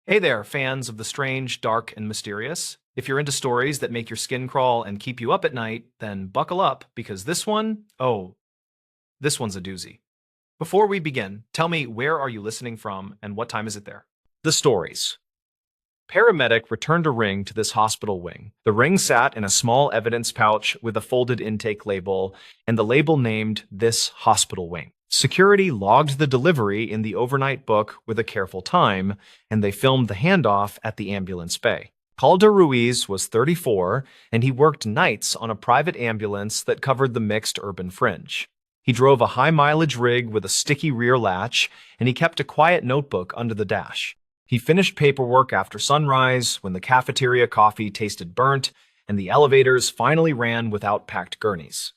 Hey there, fans of the strange, dark, and mysterious. If you're into stories that make your skin crawl and keep you up at night, then buckle up because this one's a doozy. Before we begin, tell me, where are you listening from and what time is it there? The stories. Paramedic returned a ring to this hospital wing. The ring sat in a small evidence pouch with a folded intake label, and the label named this hospital wing. Security logged the delivery in the overnight book with a careful time, and they filmed the handoff at the ambulance bay. Calder Ruiz was 34, and he worked nights on a private ambulance that covered the mixed urban fringe. He drove a high-mileage rig with a sticky rear latch, and he kept a quiet notebook under the dash. He finished paperwork after sunrise when the cafeteria coffee tasted burnt and the elevators finally ran without packed gurneys.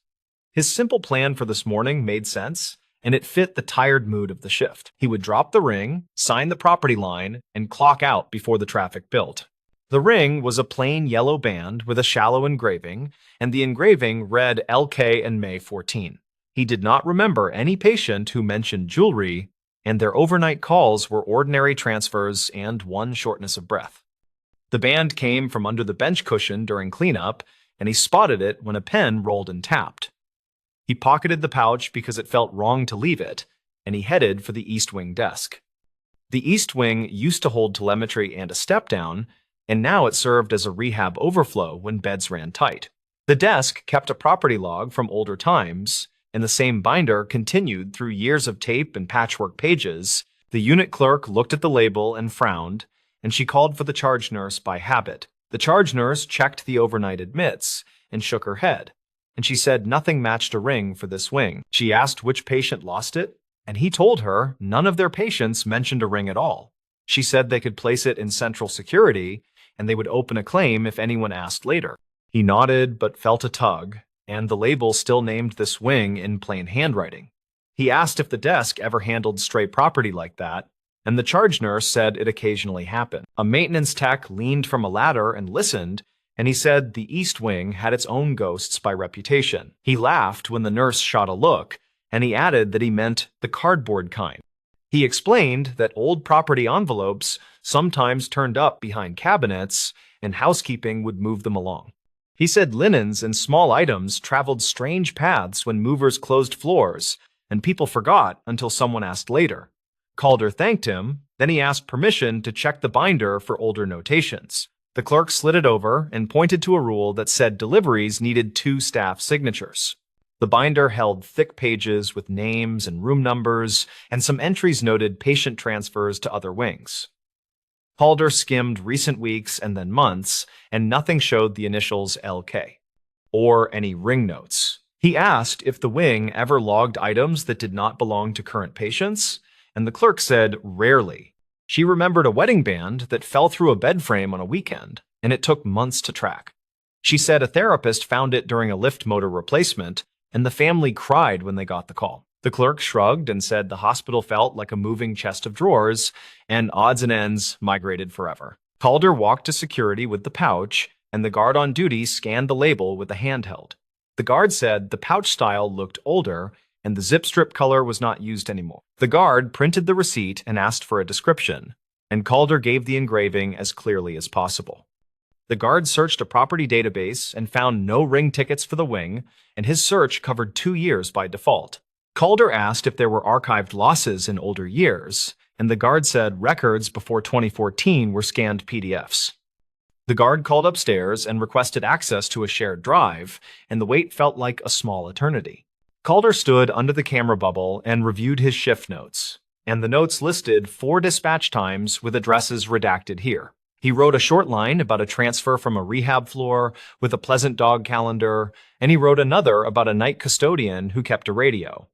His simple plan for this morning made sense, and it fit the tired mood of the shift. He would drop the ring, sign the property line, and clock out before the traffic built. The ring was a plain yellow band with a shallow engraving, and the engraving read LK and May 14. He did not remember any patient who mentioned jewelry, and their overnight calls were ordinary transfers and one shortness of breath. The band came from under the bench cushion during cleanup, and he spotted it when a pen rolled and tapped. He pocketed the pouch because it felt wrong to leave it, and he headed for the East Wing desk. The East Wing used to hold telemetry and a step-down, and now it served as a rehab overflow when beds ran tight. The desk kept a property log from older times, and the same binder continued through years of tape and patchwork pages. The unit clerk looked at the label and frowned, and she called for the charge nurse by habit. The charge nurse checked the overnight admits and shook her head, and she said nothing matched a ring for this wing. She asked which patient lost it, and he told her none of their patients mentioned a ring at all. She said they could place it in central security, and they would open a claim if anyone asked later. He nodded but felt a tug, and the label still named this wing in plain handwriting. He asked if the desk ever handled stray property like that, and the charge nurse said it occasionally happened. A maintenance tech leaned from a ladder and listened, and he said the East Wing had its own ghosts by reputation. He laughed when the nurse shot a look, and he added that he meant the cardboard kind. He explained that old property envelopes sometimes turned up behind cabinets, and housekeeping would move them along. He said linens and small items traveled strange paths when movers closed floors, and people forgot until someone asked later. Calder thanked him, then he asked permission to check the binder for older notations. The clerk slid it over and pointed to a rule that said deliveries needed 2 staff signatures. The binder held thick pages with names and room numbers, and some entries noted patient transfers to other wings. Calder skimmed recent weeks and then months, and nothing showed the initials LK, or any ring notes. He asked if the wing ever logged items that did not belong to current patients, and the clerk said rarely. She remembered a wedding band that fell through a bed frame on a weekend, and it took months to track. She said a therapist found it during a lift motor replacement, and the family cried when they got the call. The clerk shrugged and said the hospital felt like a moving chest of drawers, and odds and ends migrated forever. Calder walked to security with the pouch, and the guard on duty scanned the label with a handheld. The guard said the pouch style looked older, and the zip strip color was not used anymore. The guard printed the receipt and asked for a description, and Calder gave the engraving as clearly as possible. The guard searched a property database and found no ring tickets for the wing, and his search covered 2 years by default. Calder asked if there were archived losses in older years, and the guard said records before 2014 were scanned PDFs. The guard called upstairs and requested access to a shared drive, and the wait felt like a small eternity. Calder stood under the camera bubble and reviewed his shift notes, and the notes listed 4 dispatch times with addresses redacted here. He wrote a short line about a transfer from a rehab floor with a pleasant dog calendar, and he wrote another about a night custodian who kept a radio.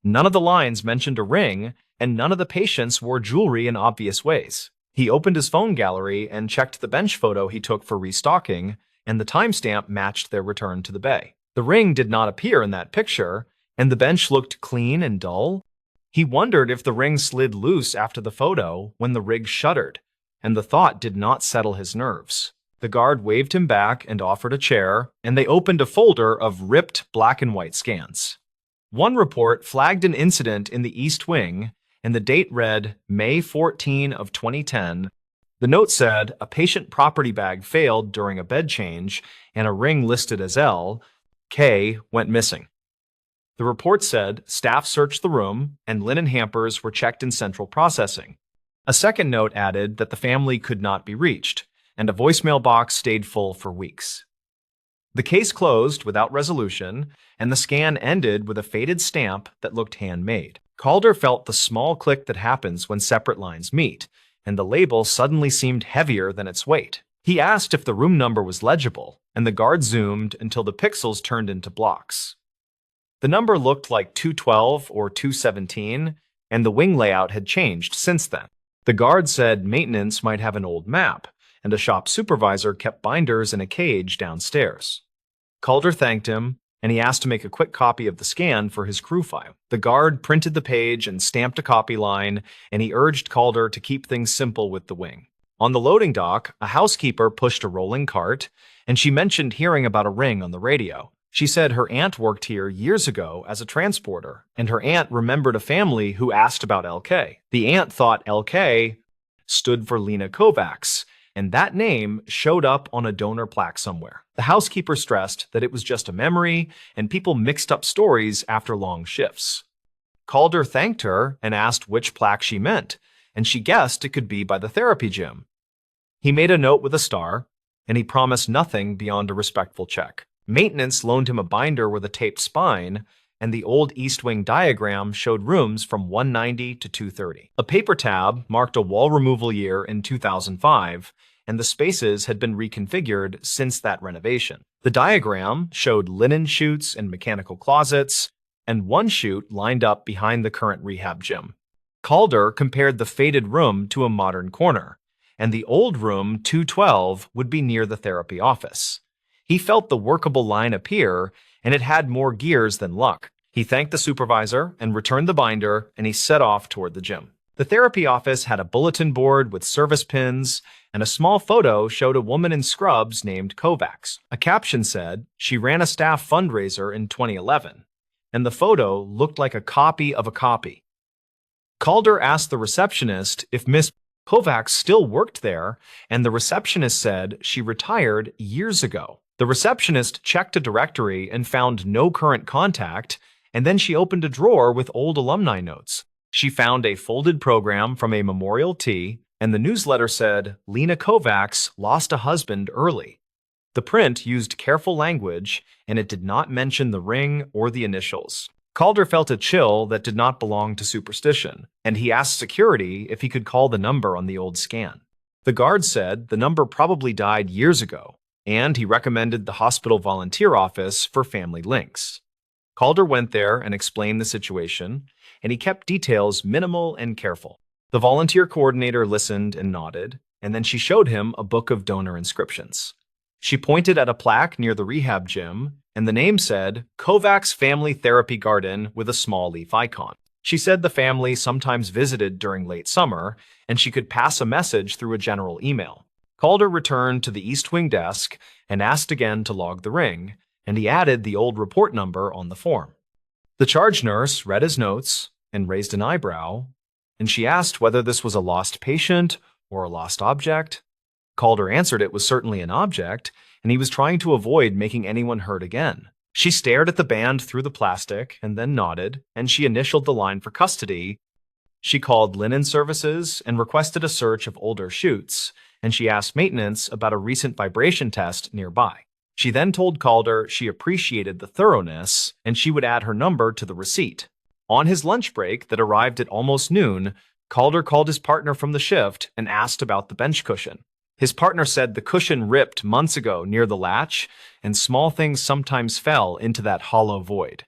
None of the lines mentioned a ring, and none of the patients wore jewelry in obvious ways. He opened his phone gallery and checked the bench photo he took for restocking, and the timestamp matched their return to the bay. The ring did not appear in that picture, and the bench looked clean and dull. He wondered if the ring slid loose after the photo when the rig shuddered, and the thought did not settle his nerves. The guard waved him back and offered a chair, and they opened a folder of ripped black and white scans. One report flagged an incident in the East Wing, and the date read May 14 of 2010. The note said a patient property bag failed during a bed change and a ring listed as L.K. went missing. The report said staff searched the room and linen hampers were checked in central processing. A second note added that the family could not be reached, and a voicemail box stayed full for weeks. The case closed without resolution, and the scan ended with a faded stamp that looked handmade. Calder felt the small click that happens when separate lines meet, and the label suddenly seemed heavier than its weight. He asked if the room number was legible, and the guard zoomed until the pixels turned into blocks. The number looked like 212 or 217, and the wing layout had changed since then. The guard said maintenance might have an old map, and a shop supervisor kept binders in a cage downstairs. Calder thanked him, and he asked to make a quick copy of the scan for his crew file. The guard printed the page and stamped a copy line, and he urged Calder to keep things simple with the wing. On the loading dock, a housekeeper pushed a rolling cart, and she mentioned hearing about a ring on the radio. She said her aunt worked here years ago as a transporter, and her aunt remembered a family who asked about LK. The aunt thought LK stood for Lena Kovacs, and that name showed up on a donor plaque somewhere. The housekeeper stressed that it was just a memory, and people mixed up stories after long shifts. Calder thanked her and asked which plaque she meant, and she guessed it could be by the therapy gym. He made a note with a star, and he promised nothing beyond a respectful check. Maintenance loaned him a binder with a taped spine, and the old East Wing diagram showed rooms from 190 to 230. A paper tab marked a wall removal year in 2005, and the spaces had been reconfigured since that renovation. The diagram showed linen chutes and mechanical closets, and one chute lined up behind the current rehab gym. Calder compared the faded room to a modern corner, and the old room 212 would be near the therapy office. He felt the workable line appear, and it had more gears than luck. He thanked the supervisor and returned the binder, and he set off toward the gym. The therapy office had a bulletin board with service pins, and a small photo showed a woman in scrubs named Kovacs. A caption said she ran a staff fundraiser in 2011, and the photo looked like a copy of a copy. Calder asked the receptionist if Miss Kovacs still worked there, and the receptionist said she retired years ago. The receptionist checked a directory and found no current contact, and then she opened a drawer with old alumni notes. She found a folded program from a memorial tea, and the newsletter said, Lena Kovacs lost a husband early. The print used careful language, and it did not mention the ring or the initials. Calder felt a chill that did not belong to superstition, and he asked security if he could call the number on the old scan. The guard said the number probably died years ago, and he recommended the hospital volunteer office for family links. Calder went there and explained the situation, and he kept details minimal and careful. The volunteer coordinator listened and nodded, and then she showed him a book of donor inscriptions. She pointed at a plaque near the rehab gym, and the name said, Kovacs Family Therapy Garden with a small leaf icon. She said the family sometimes visited during late summer, and she could pass a message through a general email. Calder returned to the East Wing desk and asked again to log the ring, and he added the old report number on the form. The charge nurse read his notes and raised an eyebrow, and she asked whether this was a lost patient or a lost object. Calder answered it was certainly an object, and he was trying to avoid making anyone hurt again. She stared at the band through the plastic and then nodded, and she initialed the line for custody. She called linen services and requested a search of older chutes, and she asked maintenance about a recent vibration test nearby. She then told Calder she appreciated the thoroughness, and she would add her number to the receipt. On his lunch break that arrived at almost noon, Calder called his partner from the shift and asked about the bench cushion. His partner said the cushion ripped months ago near the latch, and small things sometimes fell into that hollow void.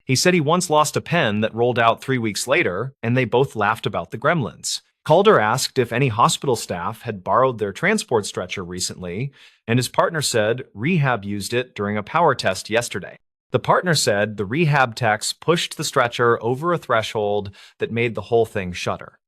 He said he once lost a pen that rolled out 3 weeks later, and they both laughed about the gremlins. Calder asked if any hospital staff had borrowed their transport stretcher recently, and his partner said rehab used it during a power test yesterday. The partner said the rehab techs pushed the stretcher over a threshold that made the whole thing shudder.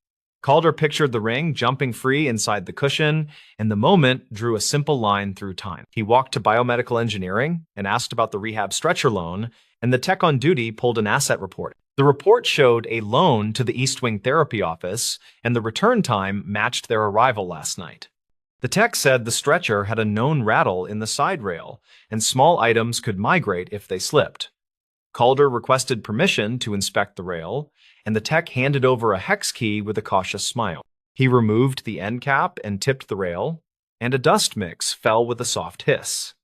Calder pictured the ring jumping free inside the cushion, and the moment drew a simple line through time. He walked to biomedical engineering and asked about the rehab stretcher loan, and the tech on duty pulled an asset report. The report showed a loan to the East Wing therapy office, and the return time matched their arrival last night. The tech said the stretcher had a known rattle in the side rail, and small items could migrate if they slipped. Calder requested permission to inspect the rail, and the tech handed over a hex key with a cautious smile. He removed the end cap and tipped the rail, and a dust mix fell with a soft hiss.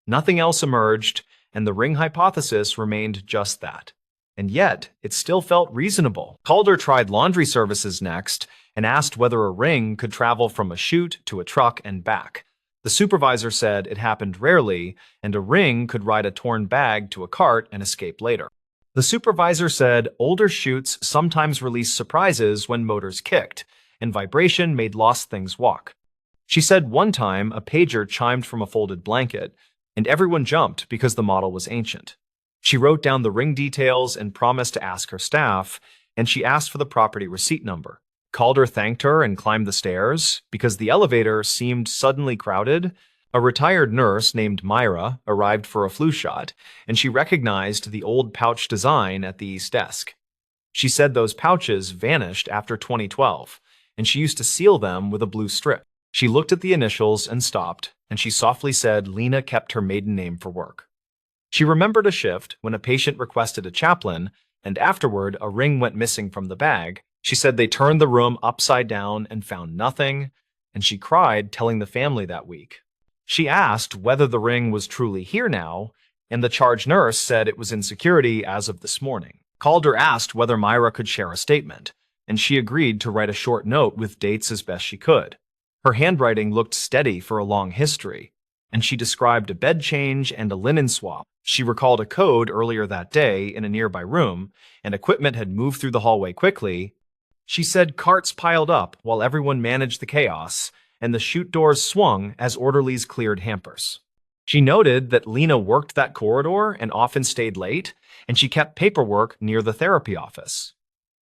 Nothing else emerged, and the ring hypothesis remained just that. And yet, it still felt reasonable. Calder tried laundry services next and asked whether a ring could travel from a chute to a truck and back. The supervisor said it happened rarely, and a ring could ride a torn bag to a cart and escape later. The supervisor said older chutes sometimes released surprises when motors kicked, and vibration made lost things walk. She said one time a pager chimed from a folded blanket, and everyone jumped because the model was ancient. She wrote down the ring details and promised to ask her staff, and she asked for the property receipt number. Calder thanked her and climbed the stairs. Because the elevator seemed suddenly crowded, a retired nurse named Myra arrived for a flu shot, and she recognized the old pouch design at the east desk. She said those pouches vanished after 2012, and she used to seal them with a blue strip. She looked at the initials and stopped, and she softly said Lena kept her maiden name for work. She remembered a shift when a patient requested a chaplain, and afterward a ring went missing from the bag. She said they turned the room upside down and found nothing, and she cried telling the family that week. She asked whether the ring was truly here now, and the charge nurse said it was in security as of this morning. Calder asked whether Myra could share a statement, and she agreed to write a short note with dates as best she could. Her handwriting looked steady for a long history, and she described a bed change and a linen swap. She recalled a code earlier that day in a nearby room, and equipment had moved through the hallway quickly. She said carts piled up while everyone managed the chaos, and the chute doors swung as orderlies cleared hampers. She noted that Lena worked that corridor and often stayed late, and she kept paperwork near the therapy office.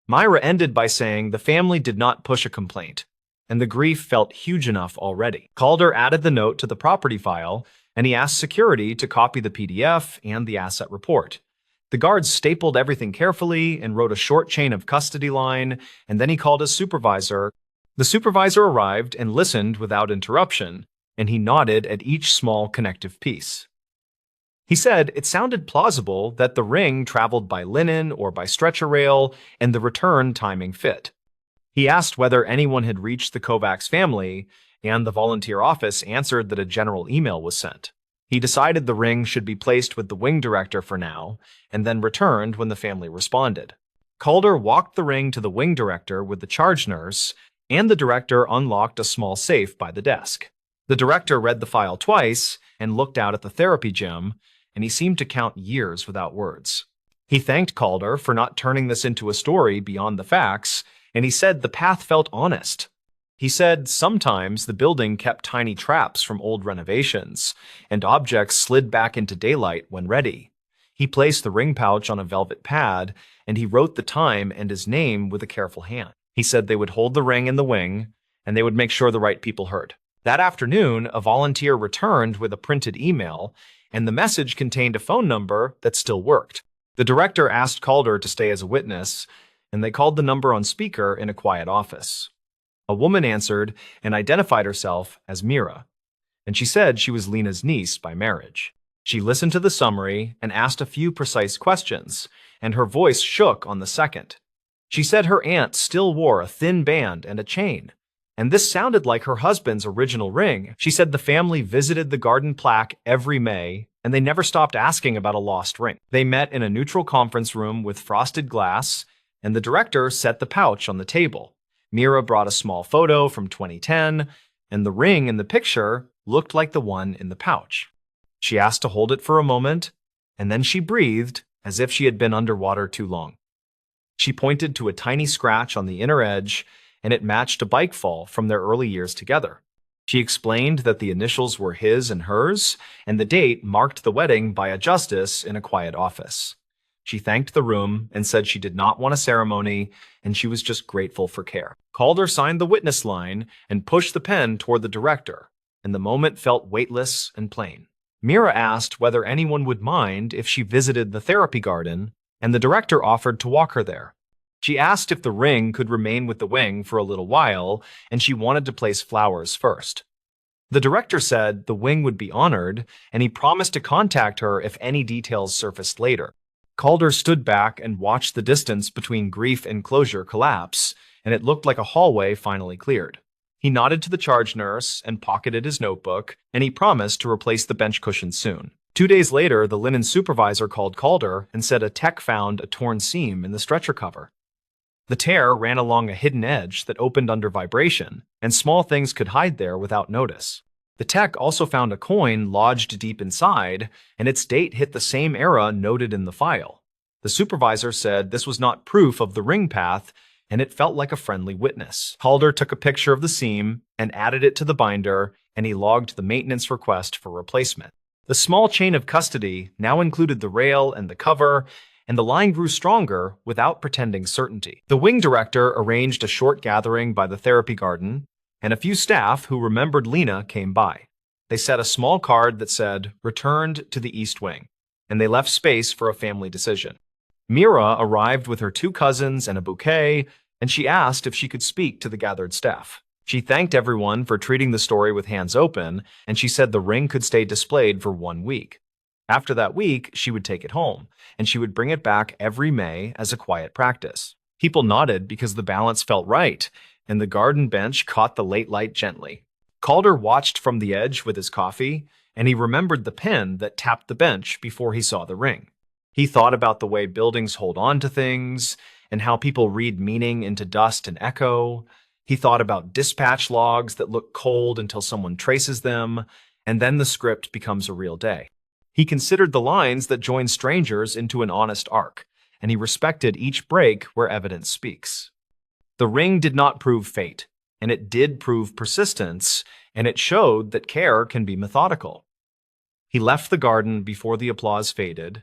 Myra ended by saying the family did not push a complaint, and the grief felt huge enough already. Calder added the note to the property file, and he asked security to copy the PDF and the asset report. The guards stapled everything carefully and wrote a short chain of custody line, and then he called his supervisor. The supervisor arrived and listened without interruption, and he nodded at each small connective piece. He said it sounded plausible that the ring traveled by linen or by stretcher rail, and the return timing fit. He asked whether anyone had reached the Kovacs family, and the volunteer office answered that a general email was sent. He decided the ring should be placed with the wing director for now, and then returned when the family responded. Calder walked the ring to the wing director with the charge nurse, and the director unlocked a small safe by the desk. The director read the file twice and looked out at the therapy gym, and he seemed to count years without words. He thanked Calder for not turning this into a story beyond the facts, and he said the path felt honest. He said sometimes the building kept tiny traps from old renovations, and objects slid back into daylight when ready. He placed the ring pouch on a velvet pad, and he wrote the time and his name with a careful hand. He said they would hold the ring in the wing, and they would make sure the right people heard. That afternoon, a volunteer returned with a printed email, and the message contained a phone number that still worked. The director asked Calder to stay as a witness, and they called the number on speaker in a quiet office. A woman answered and identified herself as Mira, and she said she was Lena's niece by marriage. She listened to the summary and asked a few precise questions, and her voice shook on the second. She said her aunt still wore a thin band and a chain, and this sounded like her husband's original ring. She said the family visited the garden plaque every May, and they never stopped asking about a lost ring. They met in a neutral conference room with frosted glass, and the director set the pouch on the table. Mira brought a small photo from 2010, and the ring in the picture looked like the one in the pouch. She asked to hold it for a moment, and then she breathed as if she had been underwater too long. She pointed to a tiny scratch on the inner edge, and it matched a bike fall from their early years together. She explained that the initials were his and hers, and the date marked the wedding by a justice in a quiet office. She thanked the room and said she did not want a ceremony, and she was just grateful for care. Calder signed the witness line and pushed the pen toward the director, and the moment felt weightless and plain. Mira asked whether anyone would mind if she visited the therapy garden, and the director offered to walk her there. She asked if the ring could remain with the wing for a little while, and she wanted to place flowers first. The director said the wing would be honored, and he promised to contact her if any details surfaced later. Calder stood back and watched the distance between grief and closure collapse, and it looked like a hallway finally cleared. He nodded to the charge nurse and pocketed his notebook, and he promised to replace the bench cushions soon. 2 days later, the linen supervisor called Calder and said a tech found a torn seam in the stretcher cover. The tear ran along a hidden edge that opened under vibration, and small things could hide there without notice. The tech also found a coin lodged deep inside, and its date hit the same era noted in the file. The supervisor said this was not proof of the ring path, and it felt like a friendly witness. Calder took a picture of the seam and added it to the binder, and he logged the maintenance request for replacement. The small chain of custody now included the rail and the cover, and the line grew stronger without pretending certainty. The wing director arranged a short gathering by the therapy garden, and a few staff who remembered Lena came by. They set a small card that said, "Returned to the East Wing," and they left space for a family decision. Mira arrived with her 2 cousins and a bouquet, and she asked if she could speak to the gathered staff. She thanked everyone for treating the story with hands open, and she said the ring could stay displayed for 1 week. After that week, she would take it home, and she would bring it back every May as a quiet practice. People nodded because the balance felt right, and the garden bench caught the late light gently. Calder watched from the edge with his coffee, and he remembered the pen that tapped the bench before he saw the ring. He thought about the way buildings hold on to things, and how people read meaning into dust and echo. He thought about dispatch logs that look cold until someone traces them, and then the script becomes a real day. He considered the lines that join strangers into an honest arc, and he respected each break where evidence speaks. The ring did not prove fate, and it did prove persistence, and it showed that care can be methodical. He left the garden before the applause faded,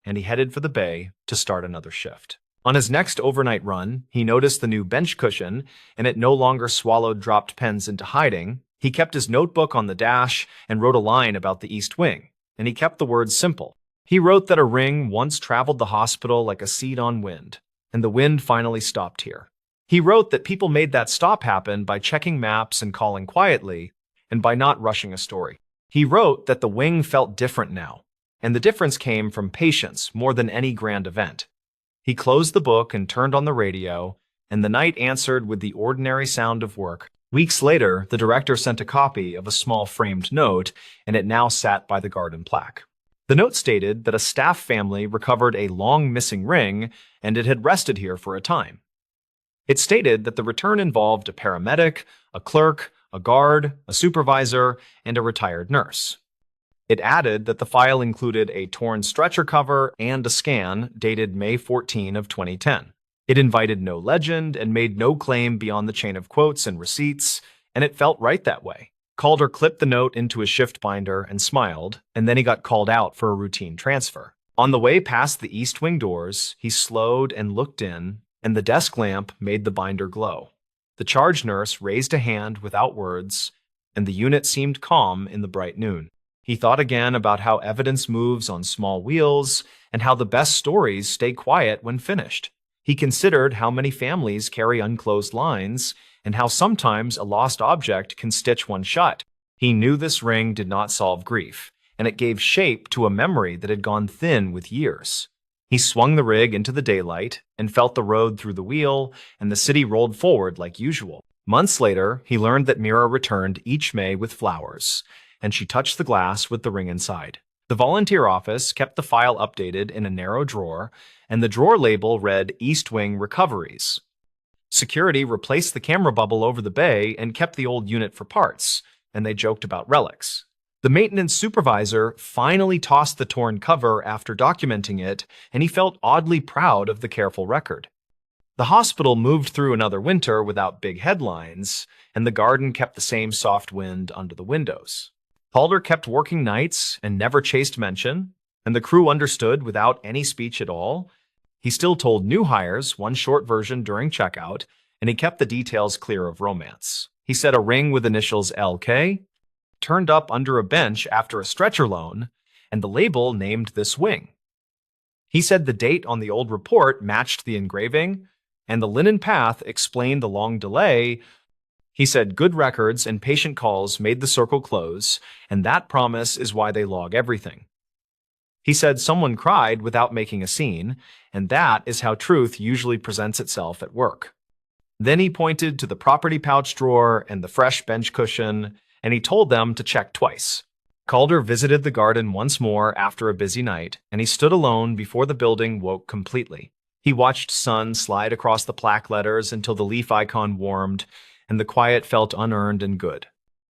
and he headed for the bay to start another shift. On his next overnight run, he noticed the new bench cushion, and it no longer swallowed dropped pens into hiding. He kept his notebook on the dash and wrote a line about the East Wing, and he kept the words simple. He wrote that a ring once traveled the hospital like a seed on wind, and the wind finally stopped here. He wrote that people made that stop happen by checking maps and calling quietly, and by not rushing a story. He wrote that the wing felt different now, and the difference came from patience more than any grand event. He closed the book and turned on the radio, and the night answered with the ordinary sound of work. Weeks later, the director sent a copy of a small framed note, and it now sat by the garden plaque. The note stated that a staff family recovered a long-missing ring, and it had rested here for a time. It stated that the return involved a paramedic, a clerk, a guard, a supervisor, and a retired nurse. It added that the file included a torn stretcher cover and a scan dated May 14 of 2010. It invited no legend and made no claim beyond the chain of quotes and receipts, and it felt right that way. Calder clipped the note into a shift binder and smiled, and then he got called out for a routine transfer. On the way past the East Wing doors, he slowed and looked in, and the desk lamp made the binder glow. The charge nurse raised a hand without words, and the unit seemed calm in the bright noon. He thought again about how evidence moves on small wheels and how the best stories stay quiet when finished. He considered how many families carry unclosed lines and how sometimes a lost object can stitch one shut. He knew this ring did not solve grief, and it gave shape to a memory that had gone thin with years. He swung the rig into the daylight and felt the road through the wheel, and the city rolled forward like usual. Months later, he learned that Mira returned each May with flowers, and she touched the glass with the ring inside. The volunteer office kept the file updated in a narrow drawer, and the drawer label read East Wing Recoveries. Security replaced the camera bubble over the bay and kept the old unit for parts, and they joked about relics. The maintenance supervisor finally tossed the torn cover after documenting it, and he felt oddly proud of the careful record. The hospital moved through another winter without big headlines, and the garden kept the same soft wind under the windows. Calder kept working nights and never chased mention, and the crew understood without any speech at all. He still told new hires one short version during checkout, and he kept the details clear of romance. He said a ring with initials LK turned up under a bench after a stretcher loan, and the label named this wing. He said the date on the old report matched the engraving, and the linen path explained the long delay. He said good records and patient calls made the circle close, and that promise is why they log everything. He said someone cried without making a scene, and that is how truth usually presents itself at work. Then he pointed to the property pouch drawer and the fresh bench cushion, and he told them to check twice. Calder visited the garden once more after a busy night, and he stood alone before the building woke completely. He watched sun slide across the plaque letters until the leaf icon warmed, and the quiet felt unearned and good.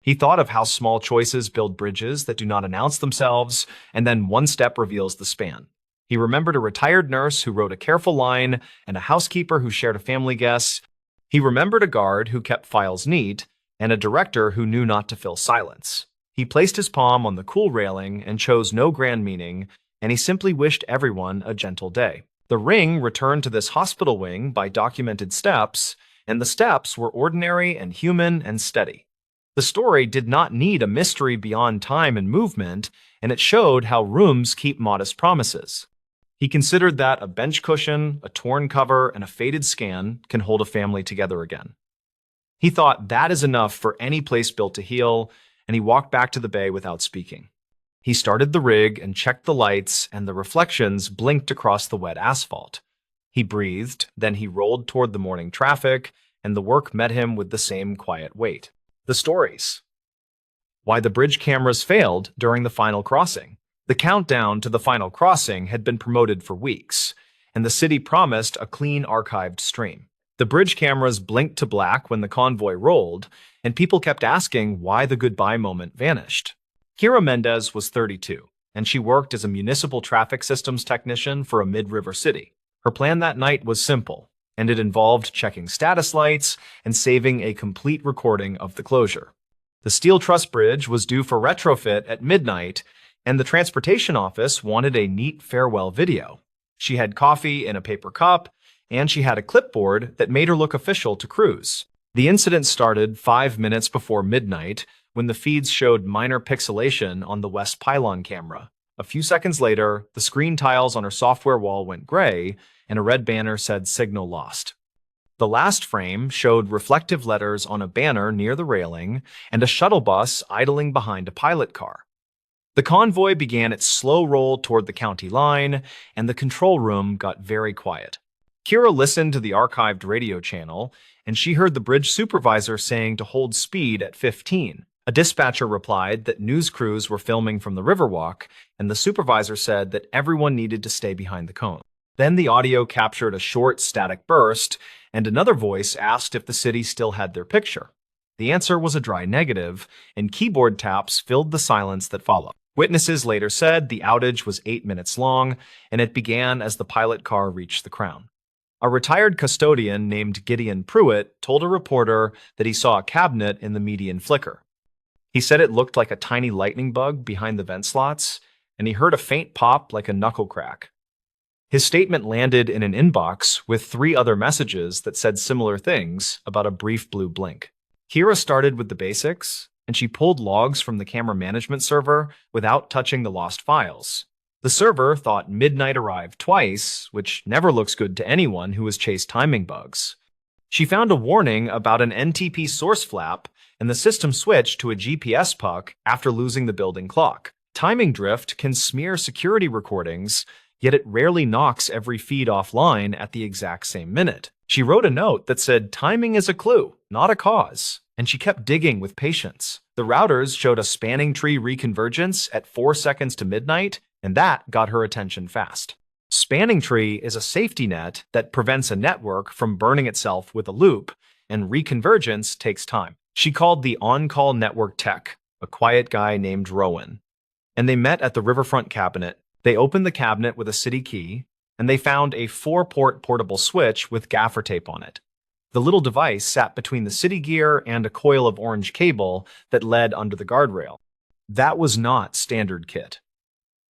He thought of how small choices build bridges that do not announce themselves, and then one step reveals the span. He remembered a retired nurse who wrote a careful line and a housekeeper who shared a family guess. He remembered a guard who kept files neat and a director who knew not to fill silence. He placed his palm on the cool railing and chose no grand meaning, and he simply wished everyone a gentle day. The ring returned to this hospital wing by documented steps, and the steps were ordinary and human and steady. The story did not need a mystery beyond time and movement, and it showed how rooms keep modest promises. He considered that a bench cushion, a torn cover, and a faded scan can hold a family together again. He thought that is enough for any place built to heal, and he walked back to the bay without speaking. He started the rig and checked the lights, and the reflections blinked across the wet asphalt. He breathed, then he rolled toward the morning traffic, and the work met him with the same quiet weight. The stories. Why the bridge cameras failed during the final crossing. The countdown to the final crossing had been promoted for weeks, and the city promised a clean archived stream. The bridge cameras blinked to black when the convoy rolled, and people kept asking why the goodbye moment vanished. Kira Mendez was 32, and she worked as a municipal traffic systems technician for a mid-river city. Her plan that night was simple, and it involved checking status lights and saving a complete recording of the closure. The steel truss bridge was due for retrofit at midnight, and the transportation office wanted a neat farewell video. She had coffee in a paper cup, and she had a clipboard that made her look official to crews. The incident started 5 minutes before midnight when the feeds showed minor pixelation on the west pylon camera. A few seconds later, the screen tiles on her software wall went gray, and a red banner said signal lost. The last frame showed reflective letters on a banner near the railing and a shuttle bus idling behind a pilot car. The convoy began its slow roll toward the county line, and the control room got very quiet. Kira listened to the archived radio channel, and she heard the bridge supervisor saying to hold speed at 15. A dispatcher replied that news crews were filming from the Riverwalk, and the supervisor said that everyone needed to stay behind the cone. Then the audio captured a short, static burst, and another voice asked if the city still had their picture. The answer was a dry negative, and keyboard taps filled the silence that followed. Witnesses later said the outage was 8 minutes long, and it began as the pilot car reached the crown. A retired custodian named Gideon Pruitt told a reporter that he saw a cabinet in the median flicker. He said it looked like a tiny lightning bug behind the vent slots, and he heard a faint pop like a knuckle crack. His statement landed in an inbox with 3 other messages that said similar things about a brief blue blink. Kira started with the basics, and she pulled logs from the camera management server without touching the lost files. The server thought midnight arrived twice, which never looks good to anyone who has chased timing bugs. She found a warning about an NTP source flap, and the system switched to a GPS puck after losing the building clock. Timing drift can smear security recordings, yet it rarely knocks every feed offline at the exact same minute. She wrote a note that said timing is a clue, not a cause, and she kept digging with patience. The routers showed a spanning tree reconvergence at 4 seconds to midnight, and that got her attention fast. Spanning tree is a safety net that prevents a network from burning itself with a loop, and reconvergence takes time. She called the on-call network tech, a quiet guy named Rowan, and they met at the riverfront cabinet. They opened the cabinet with a city key, and they found a 4-port portable switch with gaffer tape on it. The little device sat between the city gear and a coil of orange cable that led under the guardrail. That was not standard kit.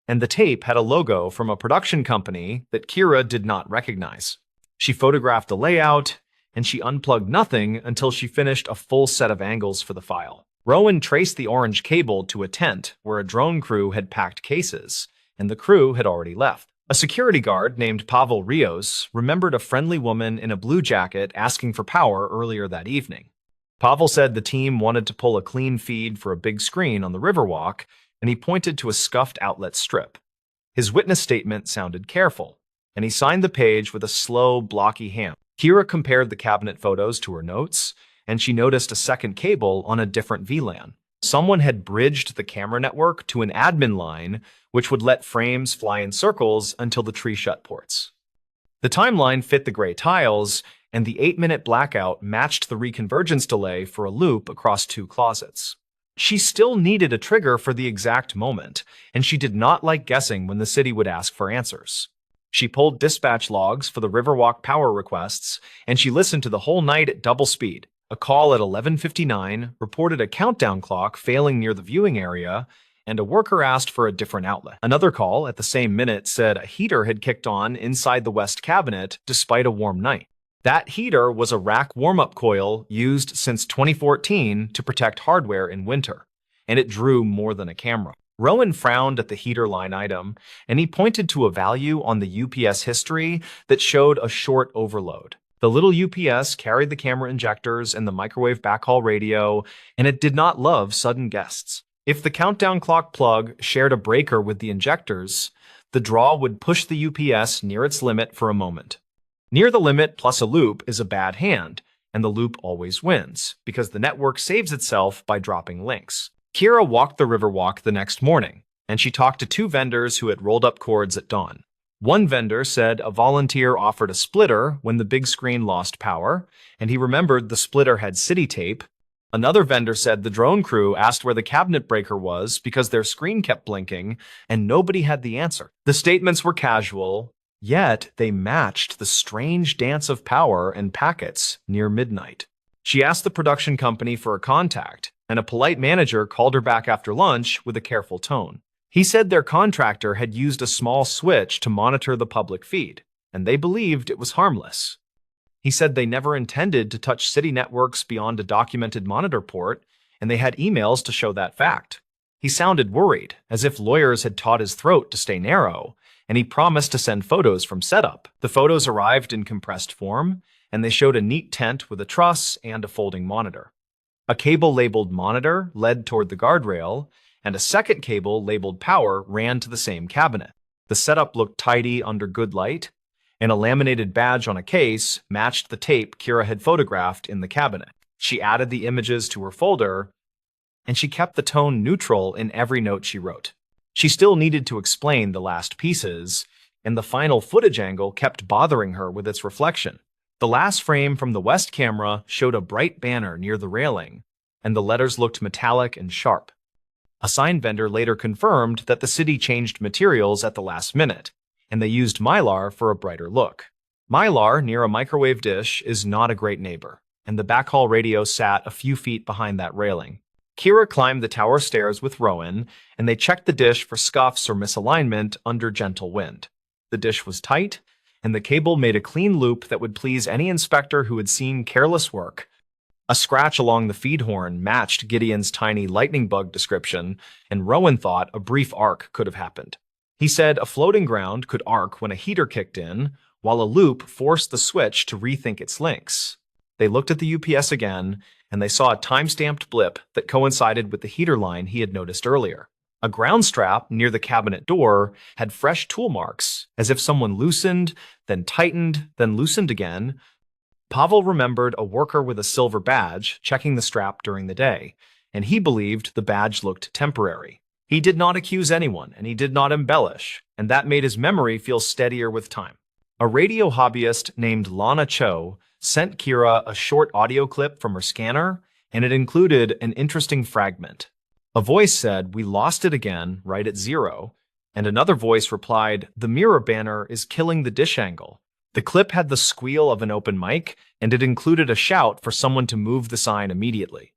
And the tape had a logo from a production company that Kira did not recognize. She photographed the layout, and she unplugged nothing until she finished a full set of angles for the file. Rowan traced the orange cable to a tent where a drone crew had packed cases, and the crew had already left. A security guard named Pavel Rios remembered a friendly woman in a blue jacket asking for power earlier that evening. Pavel said the team wanted to pull a clean feed for a big screen on the Riverwalk, and he pointed to a scuffed outlet strip. His witness statement sounded careful, and he signed the page with a slow, blocky hand. Kira compared the cabinet photos to her notes, and she noticed a second cable on a different VLAN. Someone had bridged the camera network to an admin line, which would let frames fly in circles until the tree shut ports. The timeline fit the gray tiles, and the 8-minute blackout matched the reconvergence delay for a loop across 2 closets. She still needed a trigger for the exact moment, and she did not like guessing when the city would ask for answers. She pulled dispatch logs for the Riverwalk power requests, and she listened to the whole night at double speed. A call at 11:59 reported a countdown clock failing near the viewing area, and a worker asked for a different outlet. Another call at the same minute said a heater had kicked on inside the west cabinet despite a warm night. That heater was a rack warm-up coil used since 2014 to protect hardware in winter, and it drew more than a camera. Rowan frowned at the heater line item, and he pointed to a value on the UPS history that showed a short overload. The little UPS carried the camera injectors and the microwave backhaul radio, and it did not love sudden guests. If the countdown clock plug shared a breaker with the injectors, the draw would push the UPS near its limit for a moment. Near the limit plus a loop is a bad hand, and the loop always wins, because the network saves itself by dropping links. Kira walked the Riverwalk the next morning, and she talked to 2 vendors who had rolled up cords at dawn. One vendor said a volunteer offered a splitter when the big screen lost power, and he remembered the splitter had city tape. Another vendor said the drone crew asked where the cabinet breaker was because their screen kept blinking, and nobody had the answer. The statements were casual, yet they matched the strange dance of power and packets near midnight. She asked the production company for a contact, and a polite manager called her back after lunch with a careful tone. He said their contractor had used a small switch to monitor the public feed, and they believed it was harmless. He said they never intended to touch city networks beyond a documented monitor port, and they had emails to show that fact. He sounded worried, as if lawyers had taught his throat to stay narrow, and he promised to send photos from setup. The photos arrived in compressed form, and they showed a neat tent with a truss and a folding monitor. A cable labeled monitor led toward the guardrail, and a second cable labeled power ran to the same cabinet. The setup looked tidy under good light, and a laminated badge on a case matched the tape Kira had photographed in the cabinet. She added the images to her folder, and she kept the tone neutral in every note she wrote. She still needed to explain the last pieces, and the final footage angle kept bothering her with its reflection. The last frame from the west camera showed a bright banner near the railing, and the letters looked metallic and sharp. A sign vendor later confirmed that the city changed materials at the last minute, and they used mylar for a brighter look. Mylar near a microwave dish is not a great neighbor, and the backhaul radio sat a few feet behind that railing. Kira climbed the tower stairs with Rowan, and they checked the dish for scuffs or misalignment under gentle wind. The dish was tight, and the cable made a clean loop that would please any inspector who had seen careless work. A scratch along the feed horn matched Gideon's tiny lightning bug description, and Rowan thought a brief arc could have happened. He said a floating ground could arc when a heater kicked in, while a loop forced the switch to rethink its links. They looked at the UPS again, and they saw a time-stamped blip that coincided with the heater line he had noticed earlier. A ground strap near the cabinet door had fresh tool marks, as if someone loosened, then tightened, then loosened again. Pavel remembered a worker with a silver badge checking the strap during the day, and he believed the badge looked temporary. He did not accuse anyone, and he did not embellish, and that made his memory feel steadier with time. A radio hobbyist named Lana Cho sent Kira a short audio clip from her scanner, and it included an interesting fragment. A voice said, "We lost it again, right at 0, and another voice replied, "The mirror banner is killing the dish angle." The clip had the squeal of an open mic, and it included a shout for someone to move the sign immediately.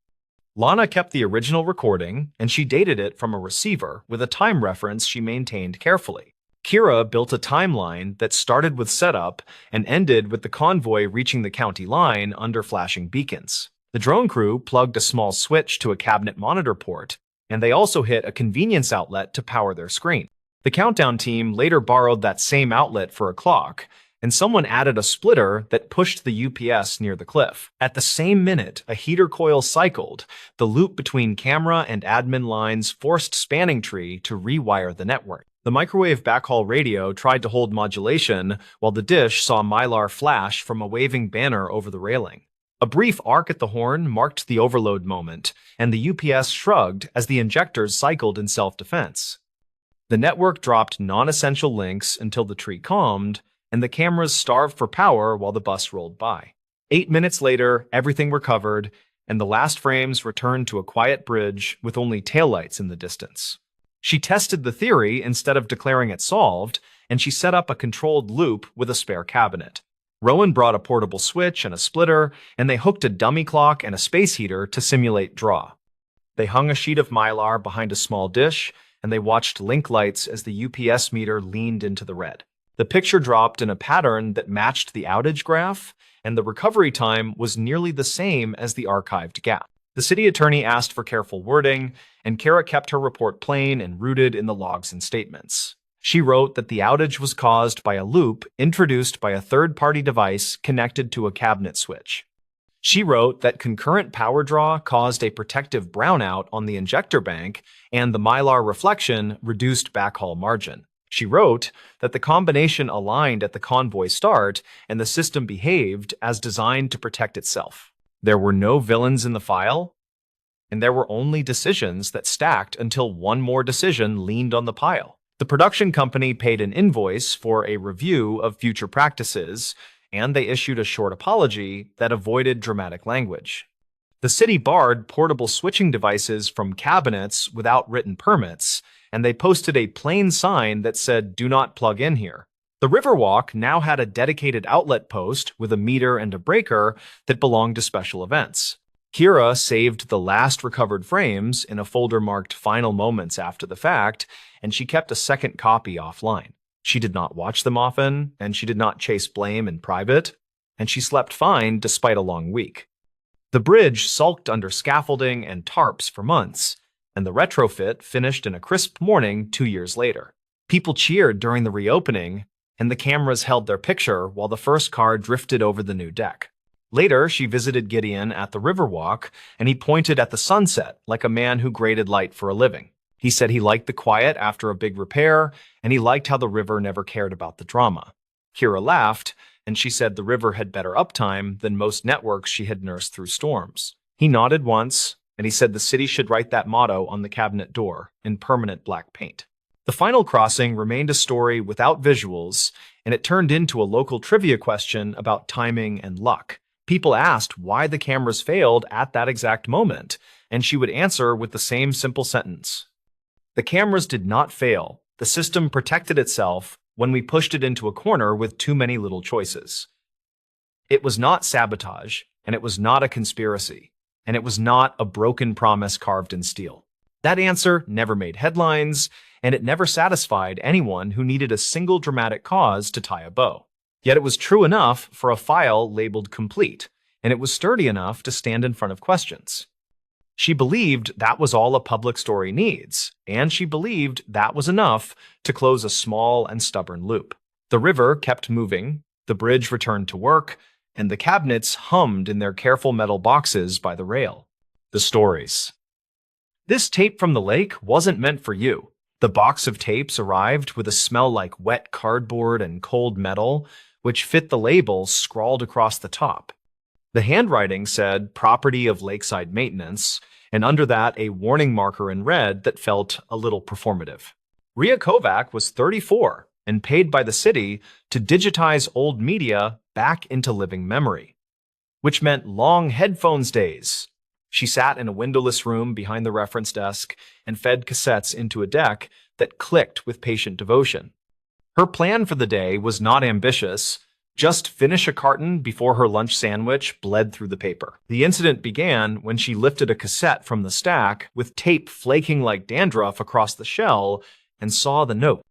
Lana kept the original recording, and she dated it from a receiver with a time reference she maintained carefully. Kira built a timeline that started with setup and ended with the convoy reaching the county line under flashing beacons. The drone crew plugged a small switch to a cabinet monitor port, and they also hit a convenience outlet to power their screen. The countdown team later borrowed that same outlet for a clock, and someone added a splitter that pushed the UPS near the cliff. At the same minute, a heater coil cycled. The loop between camera and admin lines forced Spanning Tree to rewire the network. The microwave backhaul radio tried to hold modulation, while the dish saw Mylar flash from a waving banner over the railing. A brief arc at the horn marked the overload moment, and the UPS shrugged as the injectors cycled in self-defense. The network dropped non-essential links until the tree calmed, and the cameras starved for power while the bus rolled by. 8 minutes later, everything recovered, and the last frames returned to a quiet bridge with only taillights in the distance. She tested the theory instead of declaring it solved, and she set up a controlled loop with a spare cabinet. Rowan brought a portable switch and a splitter, and they hooked a dummy clock and a space heater to simulate draw. They hung a sheet of Mylar behind a small dish, and they watched link lights as the UPS meter leaned into the red. The picture dropped in a pattern that matched the outage graph, and the recovery time was nearly the same as the archived gap. The city attorney asked for careful wording, and Kara kept her report plain and rooted in the logs and statements. She wrote that the outage was caused by a loop introduced by a third-party device connected to a cabinet switch. She wrote that concurrent power draw caused a protective brownout on the injector bank, and the Mylar reflection reduced backhaul margin. She wrote that the combination aligned at the convoy start, and the system behaved as designed to protect itself. There were no villains in the file, and there were only decisions that stacked until one more decision leaned on the pile. The production company paid an invoice for a review of future practices, and they issued a short apology that avoided dramatic language. The city barred portable switching devices from cabinets without written permits, and they posted a plain sign that said, "Do not plug in here." The Riverwalk now had a dedicated outlet post with a meter and a breaker that belonged to special events. Kira saved the last recovered frames in a folder marked Final Moments after the fact, and she kept a second copy offline. She did not watch them often, and she did not chase blame in private, and she slept fine despite a long week. The bridge sulked under scaffolding and tarps for months, and the retrofit finished in a crisp morning 2 years later. People cheered during the reopening, and the cameras held their picture while the first car drifted over the new deck. Later, she visited Gideon at the Riverwalk, and he pointed at the sunset like a man who graded light for a living. He said he liked the quiet after a big repair, and he liked how the river never cared about the drama. Kira laughed, and she said the river had better uptime than most networks she had nursed through storms. He nodded once, and he said the city should write that motto on the cabinet door in permanent black paint. The final crossing remained a story without visuals, and it turned into a local trivia question about timing and luck. People asked why the cameras failed at that exact moment, and she would answer with the same simple sentence. The cameras did not fail. The system protected itself when we pushed it into a corner with too many little choices. It was not sabotage, and it was not a conspiracy, and it was not a broken promise carved in steel. That answer never made headlines, and it never satisfied anyone who needed a single dramatic cause to tie a bow. Yet it was true enough for a file labeled complete, and it was sturdy enough to stand in front of questions. She believed that was all a public story needs, and she believed that was enough to close a small and stubborn loop. The river kept moving, the bridge returned to work, and the cabinets hummed in their careful metal boxes by the rail. The stories. This tape from the lake wasn't meant for you. The box of tapes arrived with a smell like wet cardboard and cold metal, which fit the label scrawled across the top. The handwriting said property of lakeside maintenance, and under that a warning marker in red that felt a little performative. Ria Kovac was 34 and paid by the city to digitize old media back into living memory, which meant long headphones days. She sat in a windowless room behind the reference desk and fed cassettes into a deck that clicked with patient devotion. Her plan for the day was not ambitious, just finish a carton before her lunch sandwich bled through the paper. The incident began when she lifted a cassette from the stack with tape flaking like dandruff across the shell and saw the note.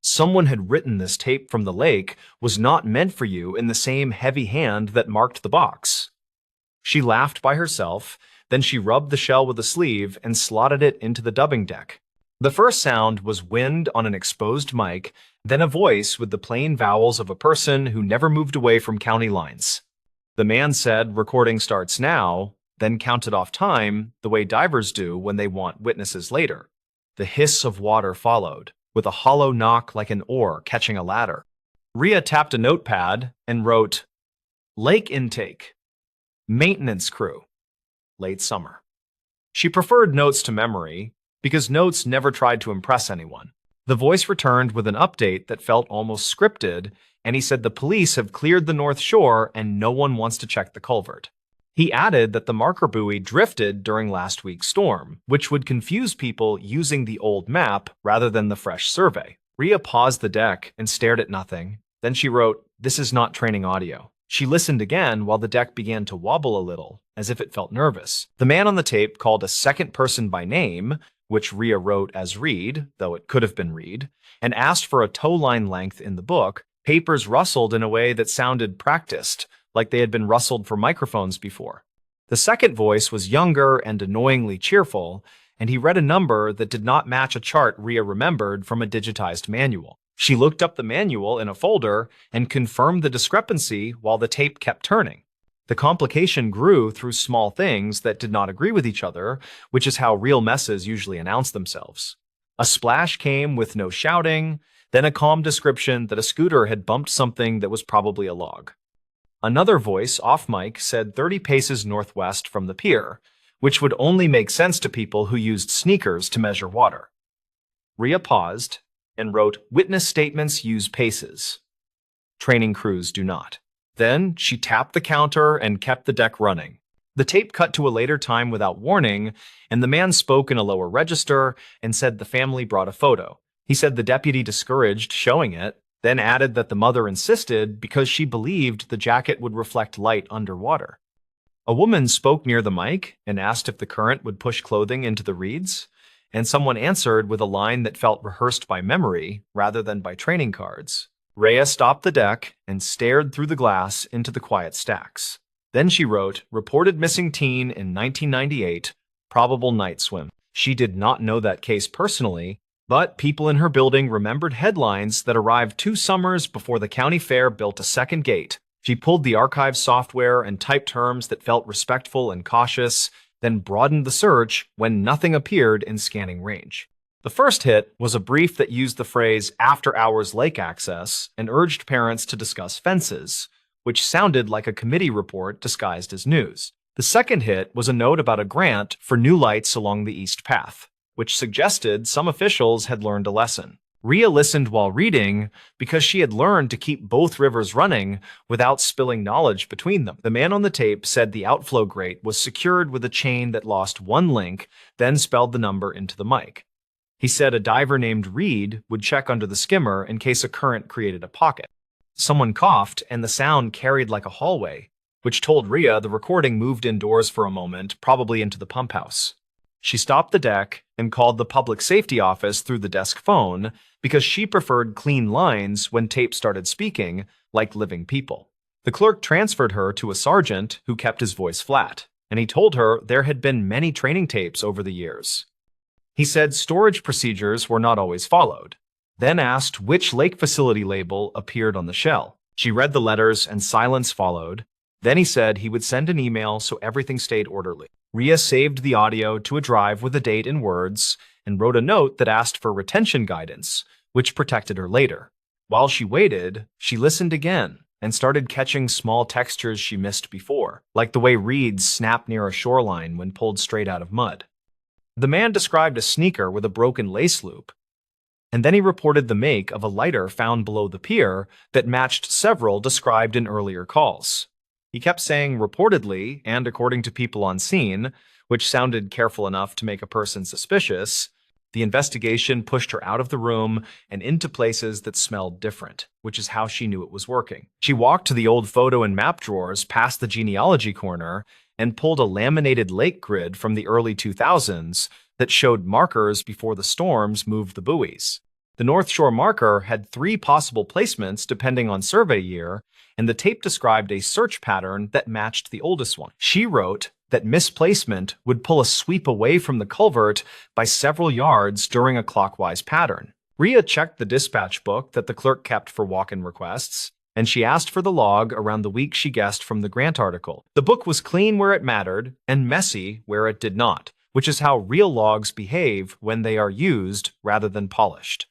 Someone had written this tape from the lake was not meant for you in the same heavy hand that marked the box. She laughed by herself, then she rubbed the shell with a sleeve and slotted it into the dubbing deck. The first sound was wind on an exposed mic, then a voice with the plain vowels of a person who never moved away from county lines. The man said, "Recording starts now," then counted off time the way divers do when they want witnesses later. The hiss of water followed, with a hollow knock like an oar catching a ladder. Rhea tapped a notepad and wrote, "Lake intake, maintenance crew, late summer." She preferred notes to memory because notes never tried to impress anyone. The voice returned with an update that felt almost scripted, and he said the police have cleared the North Shore and no one wants to check the culvert. He added that the marker buoy drifted during last week's storm, which would confuse people using the old map rather than the fresh survey. Rhea paused the deck and stared at nothing. Then she wrote, "This is not training audio." She listened again while the deck began to wobble a little, as if it felt nervous. The man on the tape called a second person by name, which Rhea wrote as Reed, though it could have been Reed, and asked for a tow line length in the book. Papers rustled in a way that sounded practiced, like they had been rustled for microphones before. The second voice was younger and annoyingly cheerful, and he read a number that did not match a chart Rhea remembered from a digitized manual. She looked up the manual in a folder and confirmed the discrepancy while the tape kept turning. The complication grew through small things that did not agree with each other, which is how real messes usually announce themselves. A splash came with no shouting, then a calm description that a scooter had bumped something that was probably a log. Another voice, off mic, said 30 paces northwest from the pier, which would only make sense to people who used sneakers to measure water. Rhea paused and wrote, "Witness statements use paces. Training crews do not." Then she tapped the counter and kept the deck running. The tape cut to a later time without warning, and the man spoke in a lower register and said the family brought a photo. He said the deputy discouraged showing it, then added that the mother insisted because she believed the jacket would reflect light underwater. A woman spoke near the mic and asked if the current would push clothing into the reeds, and someone answered with a line that felt rehearsed by memory rather than by training cards. Rhea stopped the deck and stared through the glass into the quiet stacks. Then she wrote, "Reported missing teen in 1998, probable night swim." She did not know that case personally, but people in her building remembered headlines that arrived 2 summers before the county fair built a second gate. She pulled the archive software and typed terms that felt respectful and cautious, then broadened the search when nothing appeared in scanning range. The first hit was a brief that used the phrase "after-hours lake access" and urged parents to discuss fences, which sounded like a committee report disguised as news. The second hit was a note about a grant for new lights along the East Path, which suggested some officials had learned a lesson. Rhea listened while reading because she had learned to keep both rivers running without spilling knowledge between them. The man on the tape said the outflow grate was secured with a chain that lost one link, then spelled the number into the mic. He said a diver named Reed would check under the skimmer in case a current created a pocket. Someone coughed, and the sound carried like a hallway, which told Rhea the recording moved indoors for a moment, probably into the pump house. She stopped the deck and called the public safety office through the desk phone because she preferred clean lines when tape started speaking like living people. The clerk transferred her to a sergeant who kept his voice flat, and he told her there had been many training tapes over the years. He said storage procedures were not always followed, then asked which lake facility label appeared on the shell. She read the letters and silence followed. Then he said he would send an email so everything stayed orderly. Rhea saved the audio to a drive with a date and words and wrote a note that asked for retention guidance, which protected her later. While she waited, she listened again and started catching small textures she missed before, like the way reeds snap near a shoreline when pulled straight out of mud. The man described a sneaker with a broken lace loop, and then he reported the make of a lighter found below the pier that matched several described in earlier calls. He kept saying reportedly and according to people on scene, which sounded careful enough to make a person suspicious. The investigation pushed her out of the room and into places that smelled different, which is how she knew it was working. She walked to the old photo and map drawers past the genealogy corner and pulled a laminated lake grid from the early 2000s that showed markers before the storms moved the buoys. The North Shore marker had 3 possible placements depending on survey year, and the tape described a search pattern that matched the oldest one. She wrote, that misplacement would pull a sweep away from the culvert by several yards during a clockwise pattern. Rhea checked the dispatch book that the clerk kept for walk-in requests, and she asked for the log around the week she guessed from the grant article. The book was clean where it mattered and messy where it did not, which is how real logs behave when they are used rather than polished.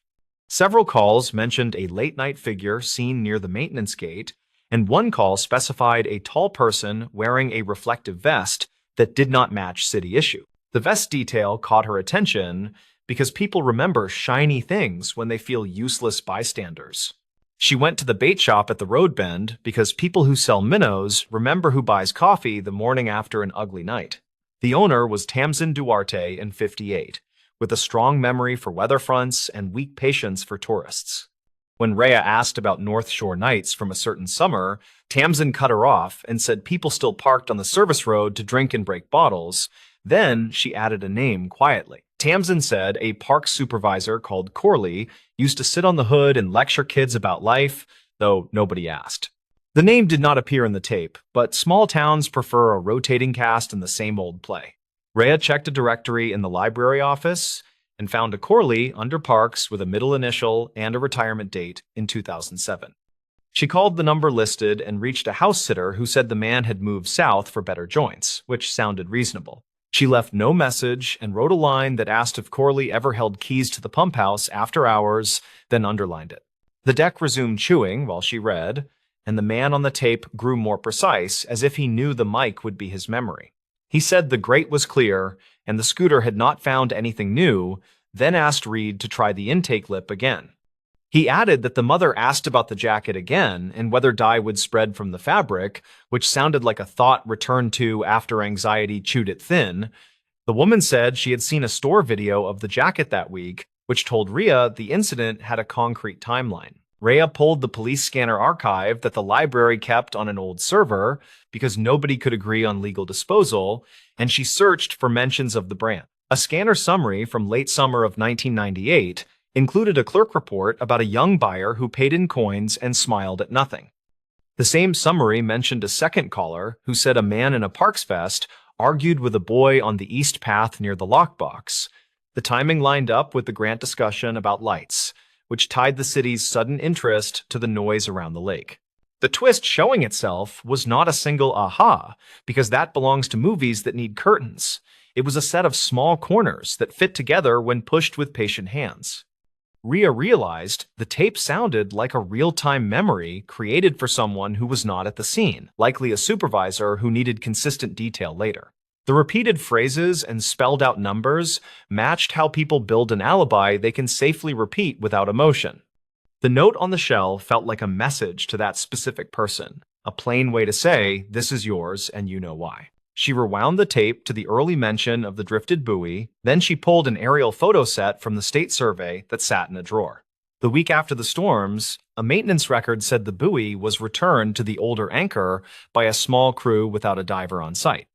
Several calls mentioned a late-night figure seen near the maintenance gate, and one call specified a tall person wearing a reflective vest that did not match city issue. The vest detail caught her attention because people remember shiny things when they feel useless bystanders. She went to the bait shop at the road bend because people who sell minnows remember who buys coffee the morning after an ugly night. The owner was Tamsin Duarte in 58, with a strong memory for weather fronts and weak patience for tourists. When Rhea asked about North Shore nights from a certain summer, Tamsin cut her off and said people still parked on the service road to drink and break bottles. Then she added a name quietly. Tamsin said a park supervisor called Corley used to sit on the hood and lecture kids about life, though nobody asked. The name did not appear in the tape, but small towns prefer a rotating cast in the same old play. Rhea checked a directory in the library office and found a Corley under Parks with a middle initial and a retirement date in 2007. She called the number listed and reached a house sitter who said the man had moved south for better joints, which sounded reasonable. She left no message and wrote a line that asked if Corley ever held keys to the pump house after hours, then underlined it. The deck resumed chewing while she read, and the man on the tape grew more precise, as if he knew the mic would be his memory. He said the grate was clear and the scooter had not found anything new, then asked Reed to try the intake lip again. He added that the mother asked about the jacket again and whether dye would spread from the fabric, which sounded like a thought returned to after anxiety chewed it thin. The woman said she had seen a store video of the jacket that week, which told Rhea the incident had a concrete timeline. Rhea pulled the police scanner archive that the library kept on an old server because nobody could agree on legal disposal, and she searched for mentions of the brand. A scanner summary from late summer of 1998 included a clerk report about a young buyer who paid in coins and smiled at nothing. The same summary mentioned a second caller who said a man in a Parks vest argued with a boy on the east path near the lockbox. The timing lined up with the grant discussion about lights, which tied the city's sudden interest to the noise around the lake. The twist showing itself was not a single aha, because that belongs to movies that need curtains. It was a set of small corners that fit together when pushed with patient hands. Rhea realized the tape sounded like a real-time memory created for someone who was not at the scene, likely a supervisor who needed consistent detail later. The repeated phrases and spelled-out numbers matched how people build an alibi they can safely repeat without emotion. The note on the shell felt like a message to that specific person, a plain way to say, "This is yours and you know why." She rewound the tape to the early mention of the drifted buoy, then she pulled an aerial photo set from the state survey that sat in a drawer. The week after the storms, a maintenance record said the buoy was returned to the older anchor by a small crew without a diver on site.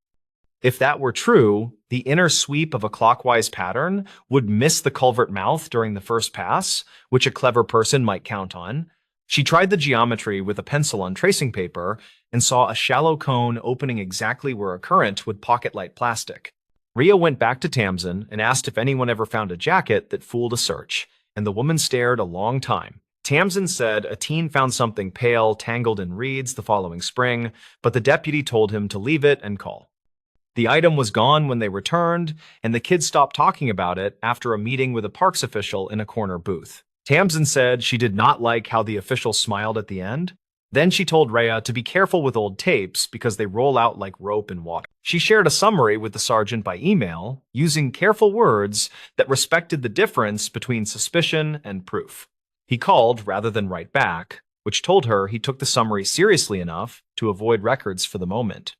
If that were true, the inner sweep of a clockwise pattern would miss the culvert mouth during the first pass, which a clever person might count on. She tried the geometry with a pencil on tracing paper and saw a shallow cone opening exactly where a current would pocket light plastic. Rhea went back to Tamsin and asked if anyone ever found a jacket that fooled a search, and the woman stared a long time. Tamsin said a teen found something pale tangled in reeds the following spring, but the deputy told him to leave it and call. The item was gone when they returned, and the kids stopped talking about it after a meeting with a parks official in a corner booth. Tamsin said she did not like how the official smiled at the end. Then she told Rhea to be careful with old tapes because they roll out like rope in water. She shared a summary with the sergeant by email, using careful words that respected the difference between suspicion and proof. He called rather than write back, which told her he took the summary seriously enough to avoid records for the moment.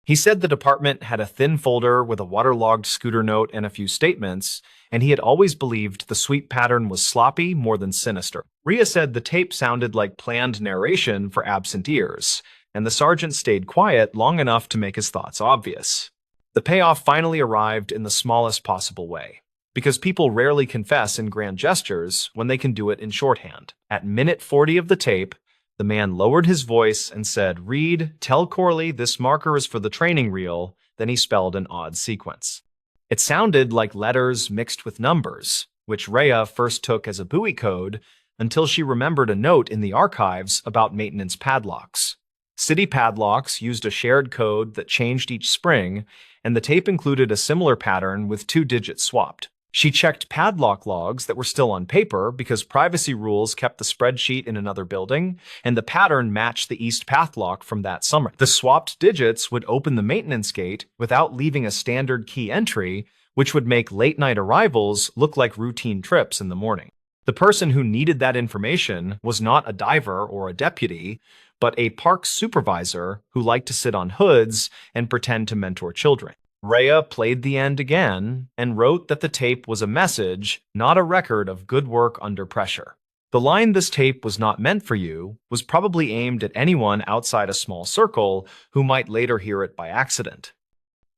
He said the department had a thin folder with a waterlogged scooter note and a few statements, and he had always believed the sweep pattern was sloppy more than sinister. Rhea said the tape sounded like planned narration for absent ears, and the sergeant stayed quiet long enough to make his thoughts obvious. The payoff finally arrived in the smallest possible way, because people rarely confess in grand gestures when they can do it in shorthand. At minute 40 of the tape, the man lowered his voice and said, "Reed, tell Corley this marker is for the training reel then he spelled an odd sequence. It sounded like letters mixed with numbers, which Rhea first took as a buoy code until she remembered a note in the archives about maintenance padlocks. City padlocks used a shared code that changed each spring, and the tape included a similar pattern with 2 digits swapped. She checked padlock logs that were still on paper because privacy rules kept the spreadsheet in another building, and the pattern matched the east padlock from that summer. The swapped digits would open the maintenance gate without leaving a standard key entry, which would make late-night arrivals look like routine trips in the morning. The person who needed that information was not a diver or a deputy, but a park supervisor who liked to sit on hoods and pretend to mentor children. Rhea played the end again and wrote that the tape was a message, not a record of good work under pressure. The line "this tape was not meant for you" was probably aimed at anyone outside a small circle who might later hear it by accident.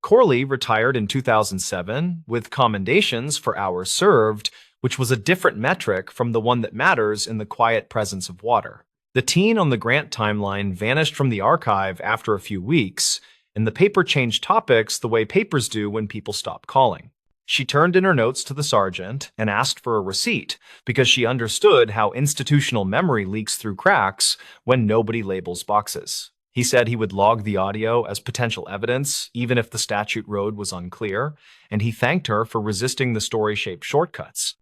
Corley retired in 2007 with commendations for hours served, which was a different metric from the one that matters in the quiet presence of water. The teen on the Grant timeline vanished from the archive after a few weeks, and the paper changed topics the way papers do when people stop calling. She turned in her notes to the sergeant and asked for a receipt because she understood how institutional memory leaks through cracks when nobody labels boxes. He said he would log the audio as potential evidence, even if the statute road was unclear, and he thanked her for resisting the story-shaped shortcuts.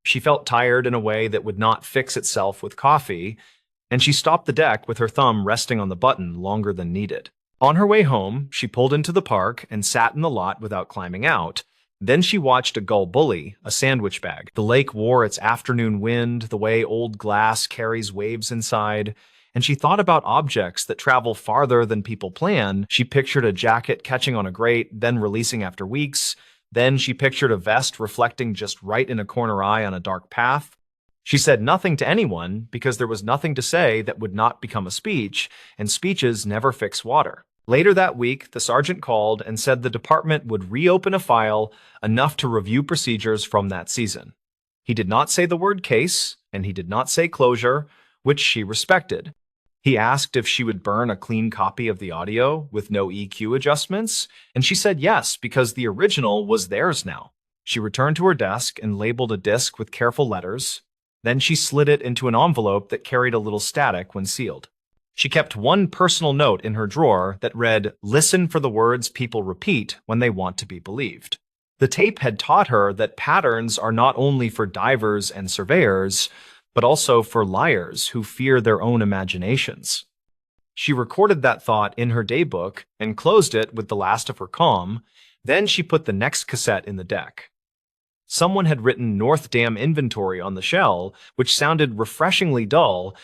She felt tired in a way that would not fix itself with coffee, and she stopped the deck with her thumb resting on the button longer than needed. On her way home, she pulled into the park and sat in the lot without climbing out. Then she watched a gull bully a sandwich bag. The lake wore its afternoon wind the way old glass carries waves inside, and she thought about objects that travel farther than people plan. She pictured a jacket catching on a grate, then releasing after weeks. Then she pictured a vest reflecting just right in a corner eye on a dark path. She said nothing to anyone because there was nothing to say that would not become a speech, and speeches never fix water. Later that week, the sergeant called and said the department would reopen a file enough to review procedures from that season. He did not say the word case, and he did not say closure, which she respected. He asked if she would burn a clean copy of the audio with no EQ adjustments, and she said yes because the original was theirs now. She returned to her desk and labeled a disc with careful letters. Then she slid it into an envelope that carried a little static when sealed. She kept one personal note in her drawer that read, "Listen for the words people repeat when they want to be believed." The tape had taught her that patterns are not only for divers and surveyors, but also for liars who fear their own imaginations. She recorded that thought in her daybook and closed it with the last of her calm. Then she put the next cassette in the deck. Someone had written North Dam Inventory on the shell, which sounded refreshingly dull.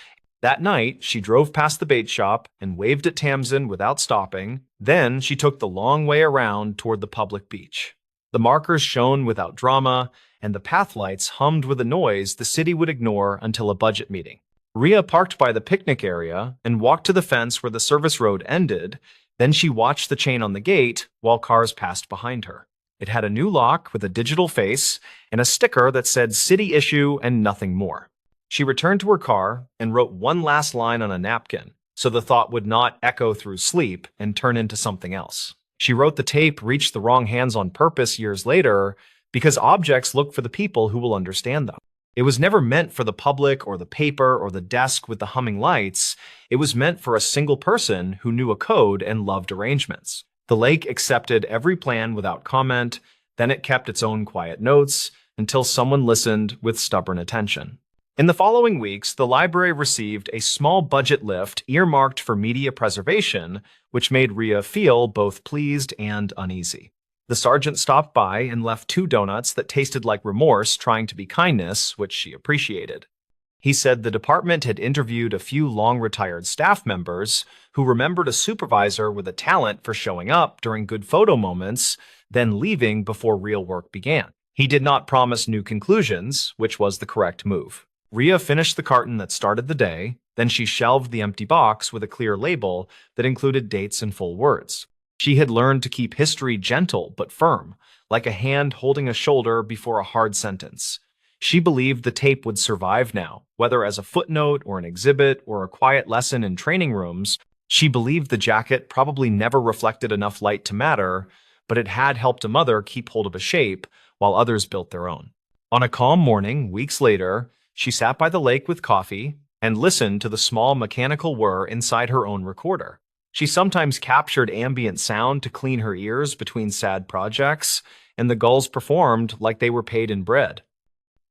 That night, she drove past the bait shop and waved at Tamsin without stopping. Then she took the long way around toward the public beach. The markers shone without drama, and the path lights hummed with a noise the city would ignore until a budget meeting. Rhea parked by the picnic area and walked to the fence where the service road ended. Then she watched the chain on the gate while cars passed behind her. It had a new lock with a digital face and a sticker that said "City Issue" and nothing more. She returned to her car and wrote one last line on a napkin, so the thought would not echo through sleep and turn into something else. She wrote the tape reached the wrong hands on purpose years later because objects look for the people who will understand them. It was never meant for the public or the paper or the desk with the humming lights. It was meant for a single person who knew a code and loved arrangements. The lake accepted every plan without comment, then it kept its own quiet notes until someone listened with stubborn attention. In the following weeks, the library received a small budget lift earmarked for media preservation, which made Rhea feel both pleased and uneasy. The sergeant stopped by and left 2 donuts that tasted like remorse trying to be kindness, which she appreciated. He said the department had interviewed a few long-retired staff members who remembered a supervisor with a talent for showing up during good photo moments, then leaving before real work began. He did not promise new conclusions, which was the correct move. Rhea finished the carton that started the day, then she shelved the empty box with a clear label that included dates and full words. She had learned to keep history gentle but firm, like a hand holding a shoulder before a hard sentence. She believed the tape would survive now, whether as a footnote or an exhibit or a quiet lesson in training rooms. She believed the jacket probably never reflected enough light to matter, but it had helped a mother keep hold of a shape while others built their own. On a calm morning, weeks later, she sat by the lake with coffee and listened to the small mechanical whir inside her own recorder. She sometimes captured ambient sound to clean her ears between sad projects, and the gulls performed like they were paid in bread.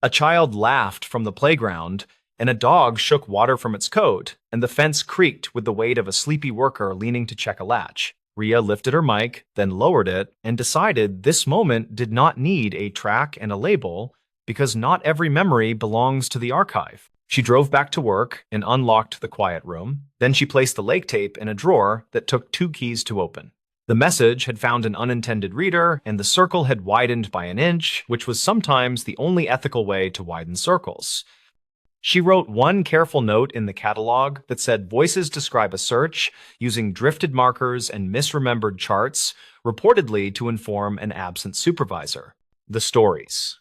A child laughed from the playground, and a dog shook water from its coat, and the fence creaked with the weight of a sleepy worker leaning to check a latch. Rhea lifted her mic, then lowered it, and decided this moment did not need a track and a label because not every memory belongs to the archive. She drove back to work and unlocked the quiet room. Then she placed the lake tape in a drawer that took 2 keys to open. The message had found an unintended reader, and the circle had widened by an inch, which was sometimes the only ethical way to widen circles. She wrote one careful note in the catalog that said voices describe a search using drifted markers and misremembered charts, reportedly to inform an absent supervisor. The stories.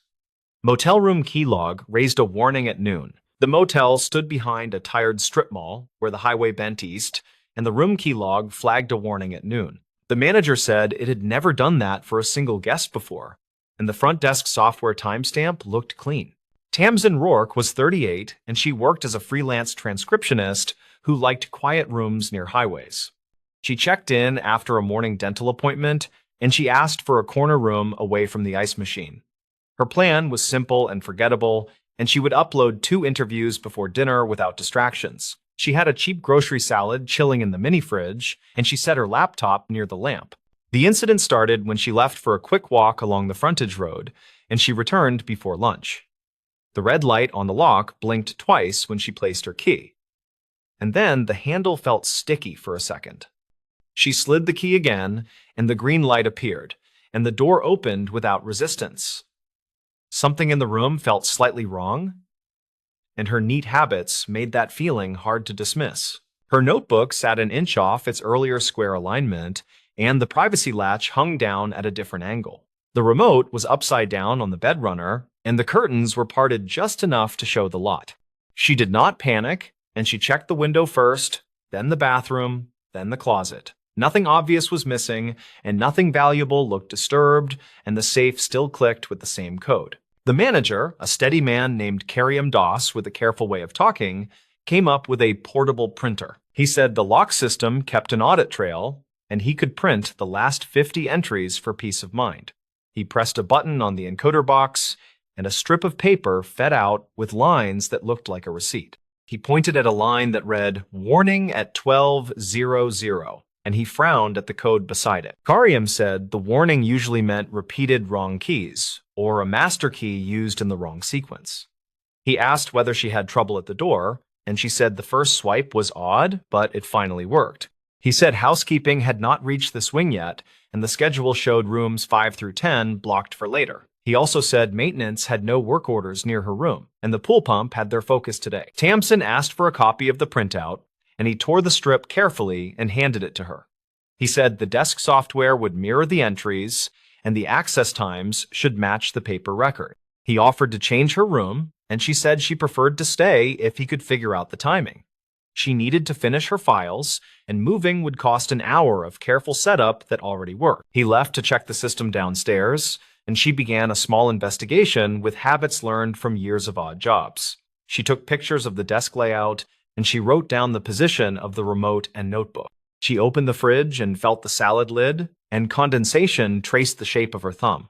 Motel room key log raised a warning at noon. The motel stood behind a tired strip mall where the highway bent east, and the room key log flagged a warning at noon. The manager said it had never done that for a single guest before, and the front desk software timestamp looked clean. Tamsin Rourke was 38, and she worked as a freelance transcriptionist who liked quiet rooms near highways. She checked in after a morning dental appointment, and she asked for a corner room away from the ice machine. Her plan was simple and forgettable, and she would upload 2 interviews before dinner without distractions. She had a cheap grocery salad chilling in the mini fridge, and she set her laptop near the lamp. The incident started when she left for a quick walk along the frontage road, and she returned before lunch. The red light on the lock blinked twice when she placed her key. And then the handle felt sticky for a second. She slid the key again, and the green light appeared, and the door opened without resistance. Something in the room felt slightly wrong, and her neat habits made that feeling hard to dismiss. Her notebook sat an inch off its earlier square alignment, and the privacy latch hung down at a different angle. The remote was upside down on the bed runner, and the curtains were parted just enough to show the lot. She did not panic, and she checked the window first, then the bathroom, then the closet. Nothing obvious was missing, and nothing valuable looked disturbed, and the safe still clicked with the same code. The manager, a steady man named Karim Doss with a careful way of talking, came up with a portable printer. He said the lock system kept an audit trail, and he could print the last 50 entries for peace of mind. He pressed a button on the encoder box, and a strip of paper fed out with lines that looked like a receipt. He pointed at a line that read, "Warning at 12:00," and he frowned at the code beside it. Karim said the warning usually meant repeated wrong keys, or a master key used in the wrong sequence. He asked whether she had trouble at the door, and she said the first swipe was odd, but it finally worked. He said housekeeping had not reached the swing yet, and the schedule showed rooms 5 through 10 blocked for later. He also said maintenance had no work orders near her room, and the pool pump had their focus today. Tamsin asked for a copy of the printout, and he tore the strip carefully and handed it to her. He said the desk software would mirror the entries, and the access times should match the paper record. He offered to change her room, and she said she preferred to stay if he could figure out the timing. She needed to finish her files, and moving would cost an hour of careful setup that already worked. He left to check the system downstairs, and she began a small investigation with habits learned from years of odd jobs. She took pictures of the desk layout, and she wrote down the position of the remote and notebook. She opened the fridge and felt the salad lid, and condensation traced the shape of her thumb.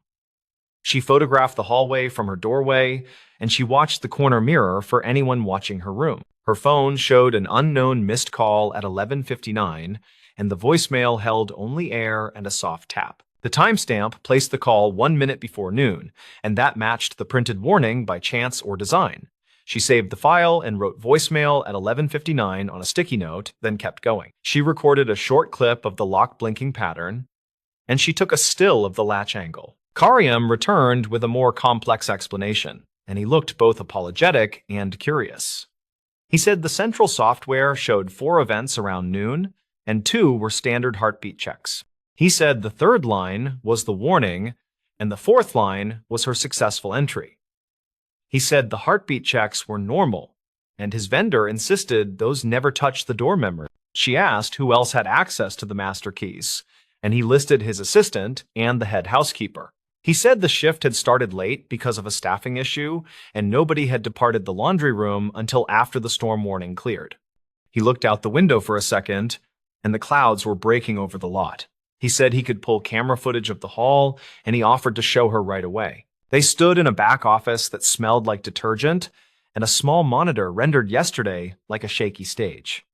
She photographed the hallway from her doorway, and she watched the corner mirror for anyone watching her room. Her phone showed an unknown missed call at 11:59, and the voicemail held only air and a soft tap. The timestamp placed the call 1 minute before noon, and that matched the printed warning by chance or design. She saved the file and wrote voicemail at 11:59 on a sticky note, then kept going. She recorded a short clip of the lock blinking pattern, and she took a still of the latch angle. Karim returned with a more complex explanation, and he looked both apologetic and curious. He said the central software showed 4 events around noon, and 2 were standard heartbeat checks. He said the 3rd line was the warning, and the 4th line was her successful entry. He said the heartbeat checks were normal, and his vendor insisted those never touched the door memory. She asked who else had access to the master keys, and he listed his assistant and the head housekeeper. He said the shift had started late because of a staffing issue, and nobody had departed the laundry room until after the storm warning cleared. He looked out the window for a second, and the clouds were breaking over the lot. He said he could pull camera footage of the hall, and he offered to show her right away. They stood in a back office that smelled like detergent, and a small monitor rendered yesterday like a shaky stage.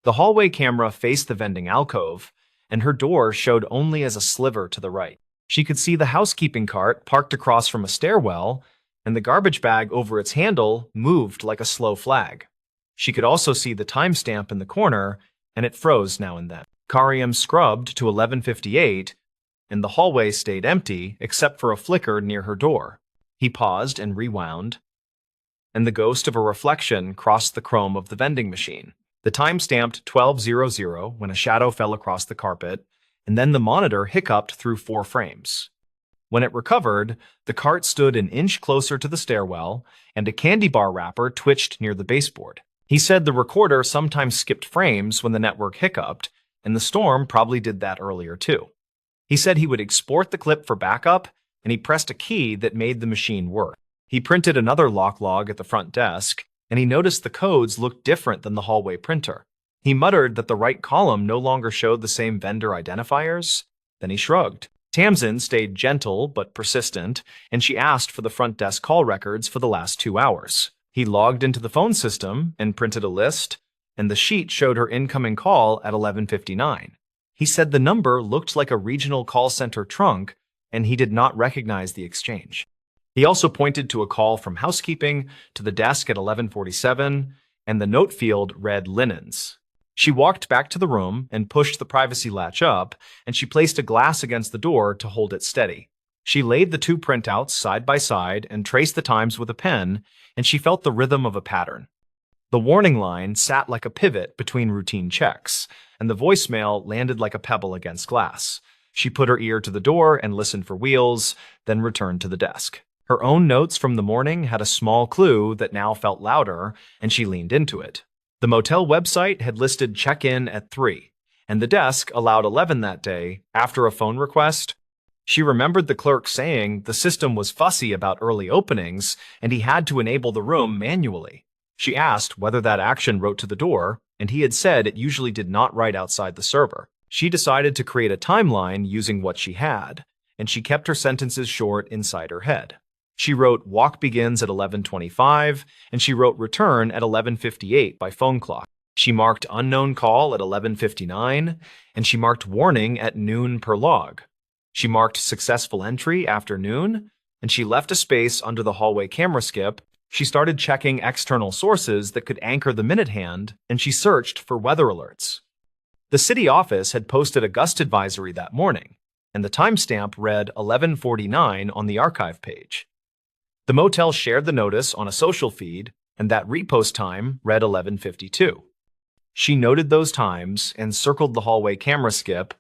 The hallway camera faced the vending alcove, and her door showed only as a sliver to the right. She could see the housekeeping cart parked across from a stairwell, and the garbage bag over its handle moved like a slow flag. She could also see the timestamp in the corner, and it froze now and then. Karyam scrubbed to 11:58, and the hallway stayed empty except for a flicker near her door. He paused and rewound, and the ghost of a reflection crossed the chrome of the vending machine. The time stamped 12:00 when a shadow fell across the carpet, and then the monitor hiccuped through 4 frames. When it recovered, the cart stood an inch closer to the stairwell, and a candy bar wrapper twitched near the baseboard. He said the recorder sometimes skipped frames when the network hiccuped, and the storm probably did that earlier too. He said he would export the clip for backup, and he pressed a key that made the machine work. He printed another lock log at the front desk, and he noticed the codes looked different than the hallway printer. He muttered that the right column no longer showed the same vendor identifiers. Then he shrugged. Tamsin stayed gentle but persistent, and she asked for the front desk call records for the last 2 hours. He logged into the phone system and printed a list, and the sheet showed her incoming call at 11:59. He said the number looked like a regional call center trunk, and he did not recognize the exchange. He also pointed to a call from housekeeping to the desk at 11:47, and the note field read linens. She walked back to the room and pushed the privacy latch up, and she placed a glass against the door to hold it steady. She laid the 2 printouts side by side and traced the times with a pen, and she felt the rhythm of a pattern. The warning line sat like a pivot between routine checks, and the voicemail landed like a pebble against glass. She put her ear to the door and listened for wheels, then returned to the desk. Her own notes from the morning had a small clue that now felt louder, and she leaned into it. The motel website had listed check-in at 3, and the desk allowed 11 that day after a phone request. She remembered the clerk saying the system was fussy about early openings, and he had to enable the room manually. She asked whether that action wrote to the door, and he had said it usually did not write outside the server. She decided to create a timeline using what she had, and she kept her sentences short inside her head. She wrote walk begins at 11:25, and she wrote return at 11:58 by phone clock. She marked unknown call at 11:59, and she marked warning at noon per log. She marked successful entry after noon, and she left a space under the hallway camera skip. She started checking external sources that could anchor the minute hand, and she searched for weather alerts. The city office had posted a gust advisory that morning, and the timestamp read 11:49 on the archive page. The motel shared the notice on a social feed, and that repost time read 11:52. She noted those times and circled the hallway camera skip,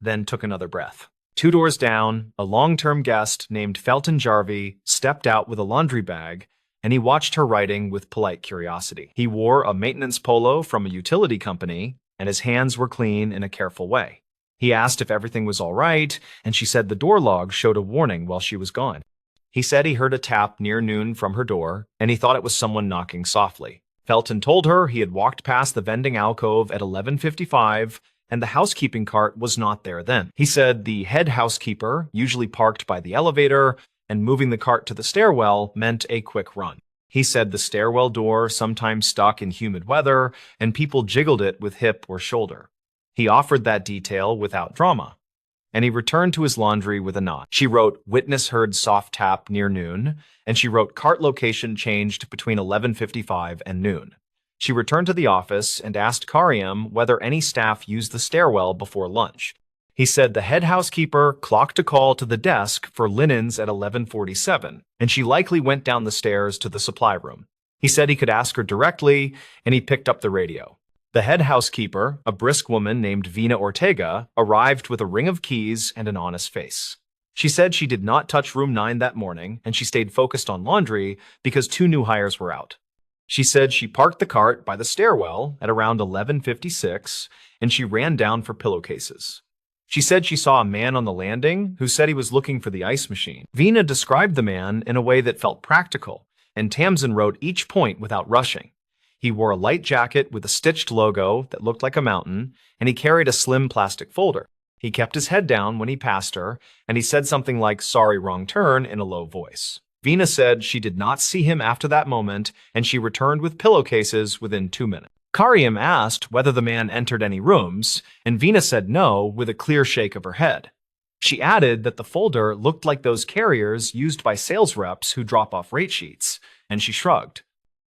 then took another breath. 2 doors down, a long-term guest named Felton Jarvie stepped out with a laundry bag, and he watched her writing with polite curiosity. He wore a maintenance polo from a utility company, and his hands were clean in a careful way. He asked if everything was all right, and she said the door log showed a warning while she was gone. He said he heard a tap near noon from her door, and he thought it was someone knocking softly. Felton told her he had walked past the vending alcove at 11:55, and the housekeeping cart was not there then. He said the head housekeeper usually parked by the elevator, and moving the cart to the stairwell meant a quick run. He said the stairwell door sometimes stuck in humid weather, and people jiggled it with hip or shoulder. He offered that detail without drama, and he returned to his laundry with a nod. She wrote, witness heard soft tap near noon, and she wrote cart location changed between 11:55 and noon. She returned to the office and asked Karyam whether any staff used the stairwell before lunch. He said the head housekeeper clocked a call to the desk for linens at 11:47, and she likely went down the stairs to the supply room. He said he could ask her directly, and he picked up the radio. The head housekeeper, a brisk woman named Vina Ortega, arrived with a ring of keys and an honest face. She said she did not touch room 9 that morning, and she stayed focused on laundry because 2 new hires were out. She said she parked the cart by the stairwell at around 11:56, and she ran down for pillowcases. She said she saw a man on the landing who said he was looking for the ice machine. Vina described the man in a way that felt practical, and Tamsin wrote each point without rushing. He wore a light jacket with a stitched logo that looked like a mountain, and he carried a slim plastic folder. He kept his head down when he passed her, and he said something like, "Sorry, wrong turn," in a low voice. Vina said she did not see him after that moment, and she returned with pillowcases within 2 minutes. Karim asked whether the man entered any rooms, and Vina said no with a clear shake of her head. She added that the folder looked like those carriers used by sales reps who drop off rate sheets, and she shrugged.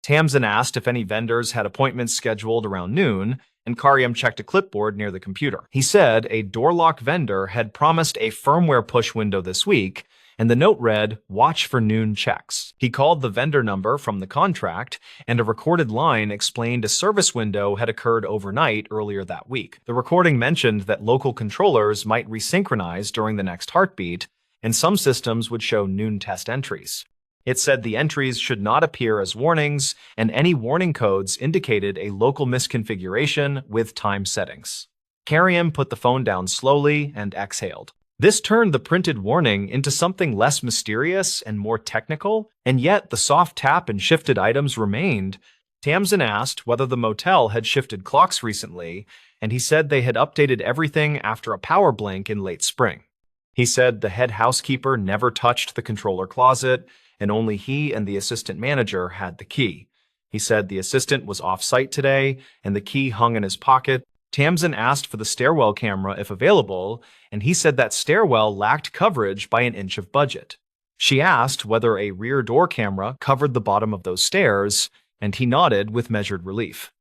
Tamsin asked if any vendors had appointments scheduled around noon, and Karim checked a clipboard near the computer. He said a door lock vendor had promised a firmware push window this week, and the note read, "Watch for noon checks." He called the vendor number from the contract, and a recorded line explained a service window had occurred overnight earlier that week. The recording mentioned that local controllers might resynchronize during the next heartbeat, and some systems would show noon test entries. It said the entries should not appear as warnings, and any warning codes indicated a local misconfiguration with time settings. Karim put the phone down slowly and exhaled. This turned the printed warning into something less mysterious and more technical, and yet the soft tap and shifted items remained. Tamsin asked whether the motel had shifted clocks recently, and he said they had updated everything after a power blink in late spring. He said the head housekeeper never touched the controller closet, and only he and the assistant manager had the key. He said the assistant was off-site today, and the key hung in his pocket. Tamsin asked for the stairwell camera if available, and he said that stairwell lacked coverage by an inch of budget. She asked whether a rear door camera covered the bottom of those stairs, and he nodded with measured relief.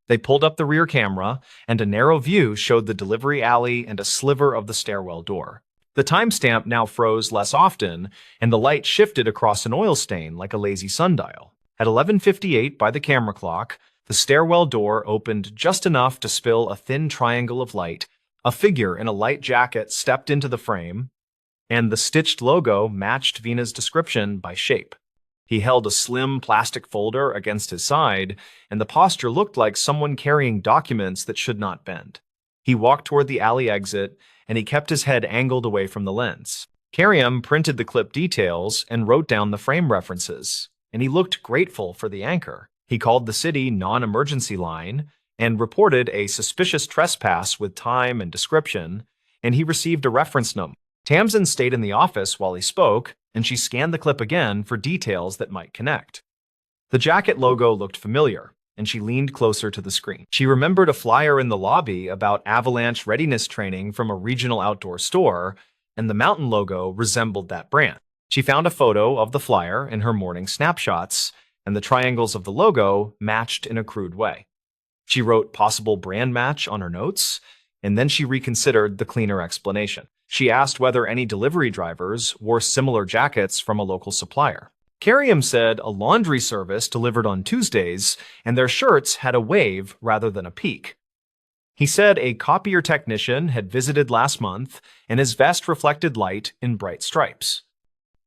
They pulled up the rear camera, and a narrow view showed the delivery alley and a sliver of the stairwell door. The timestamp now froze less often, and the light shifted across an oil stain like a lazy sundial. At 11:58 by the camera clock, the stairwell door opened just enough to spill a thin triangle of light. A figure in a light jacket stepped into the frame, and the stitched logo matched Vina's description by shape. He held a slim plastic folder against his side, and the posture looked like someone carrying documents that should not bend. He walked toward the alley exit, and he kept his head angled away from the lens. Karim printed the clip details and wrote down the frame references, and he looked grateful for the anchor. He called the city non-emergency line and reported a suspicious trespass with time and description, and he received a reference number. Tamsin stayed in the office while he spoke, and she scanned the clip again for details that might connect. The jacket logo looked familiar, and she leaned closer to the screen. She remembered a flyer in the lobby about avalanche readiness training from a regional outdoor store, and the mountain logo resembled that brand. She found a photo of the flyer in her morning snapshots, and the triangles of the logo matched in a crude way. She wrote possible brand match on her notes, and then she reconsidered the cleaner explanation. She asked whether any delivery drivers wore similar jackets from a local supplier. Karim said a laundry service delivered on Tuesdays, and their shirts had a wave rather than a peak. He said a copier technician had visited last month, and his vest reflected light in bright stripes.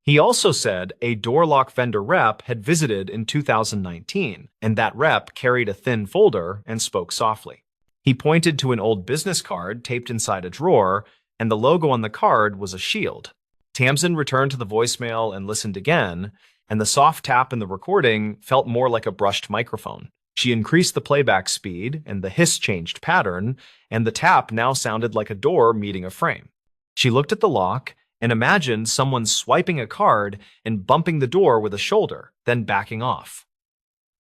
He also said a door lock vendor rep had visited in 2019, and that rep carried a thin folder and spoke softly. He pointed to an old business card taped inside a drawer, and the logo on the card was a shield. Tamsin returned to the voicemail and listened again, and the soft tap in the recording felt more like a brushed microphone. She increased the playback speed, and the hiss changed pattern, and the tap now sounded like a door meeting a frame. She looked at the lock and imagined someone swiping a card and bumping the door with a shoulder, then backing off.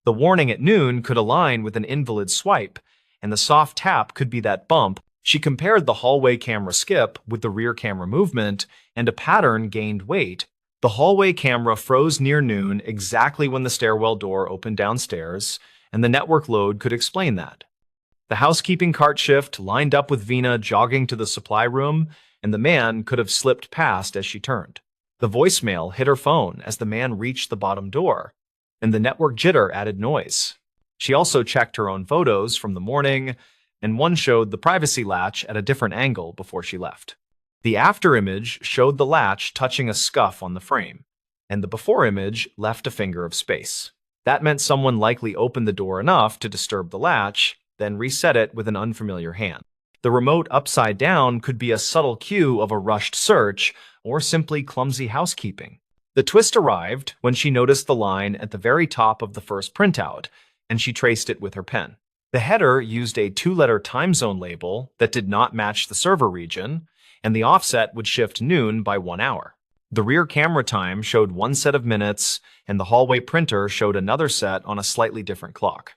The warning at noon could align with an invalid swipe, and the soft tap could be that bump. She compared the hallway camera skip with the rear camera movement, and a pattern gained weight. The hallway camera froze near noon exactly when the stairwell door opened downstairs, and the network load could explain that. The housekeeping cart shift lined up with Vina jogging to the supply room, and the man could have slipped past as she turned. The voicemail hit her phone as the man reached the bottom door, and the network jitter added noise. She also checked her own photos from the morning, and one showed the privacy latch at a different angle before she left. The after image showed the latch touching a scuff on the frame, and the before image left a finger of space. That meant someone likely opened the door enough to disturb the latch, then reset it with an unfamiliar hand. The remote upside down could be a subtle cue of a rushed search or simply clumsy housekeeping. The twist arrived when she noticed the line at the very top of the first printout, and she traced it with her pen. The header used a two-letter time zone label that did not match the server region, and the offset would shift noon by 1 hour. The rear camera time showed one set of minutes, and the hallway printer showed another set on a slightly different clock.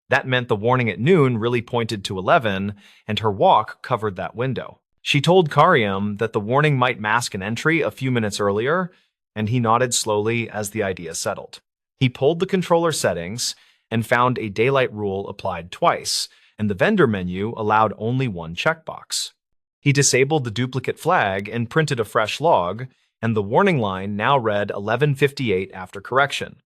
That meant the warning at noon really pointed to 11, and her walk covered that window. She told Karyam that the warning might mask an entry a few minutes earlier, and he nodded slowly as the idea settled. He pulled the controller settings and found a daylight rule applied twice, and the vendor menu allowed only one checkbox. He disabled the duplicate flag and printed a fresh log, and the warning line now read 11:58 after correction.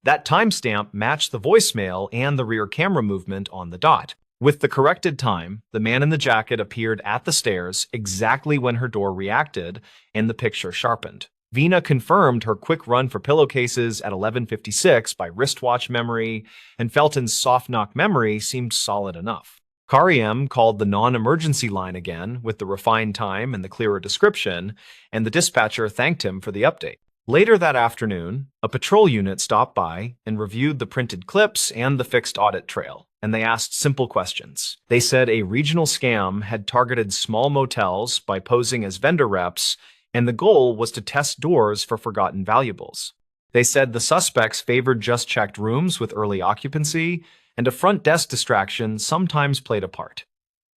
That timestamp matched the voicemail and the rear camera movement on the dot. With the corrected time, the man in the jacket appeared at the stairs exactly when her door reacted, and the picture sharpened. Veena confirmed her quick run for pillowcases at 11:56 by wristwatch memory, and Felton's soft knock memory seemed solid enough. Karyam called the non-emergency line again with the refined time and the clearer description, and the dispatcher thanked him for the update. Later that afternoon, a patrol unit stopped by and reviewed the printed clips and the fixed audit trail, and they asked simple questions. They said a regional scam had targeted small motels by posing as vendor reps, and the goal was to test doors for forgotten valuables. They said the suspects favored just-checked rooms with early occupancy, and a front desk distraction sometimes played a part.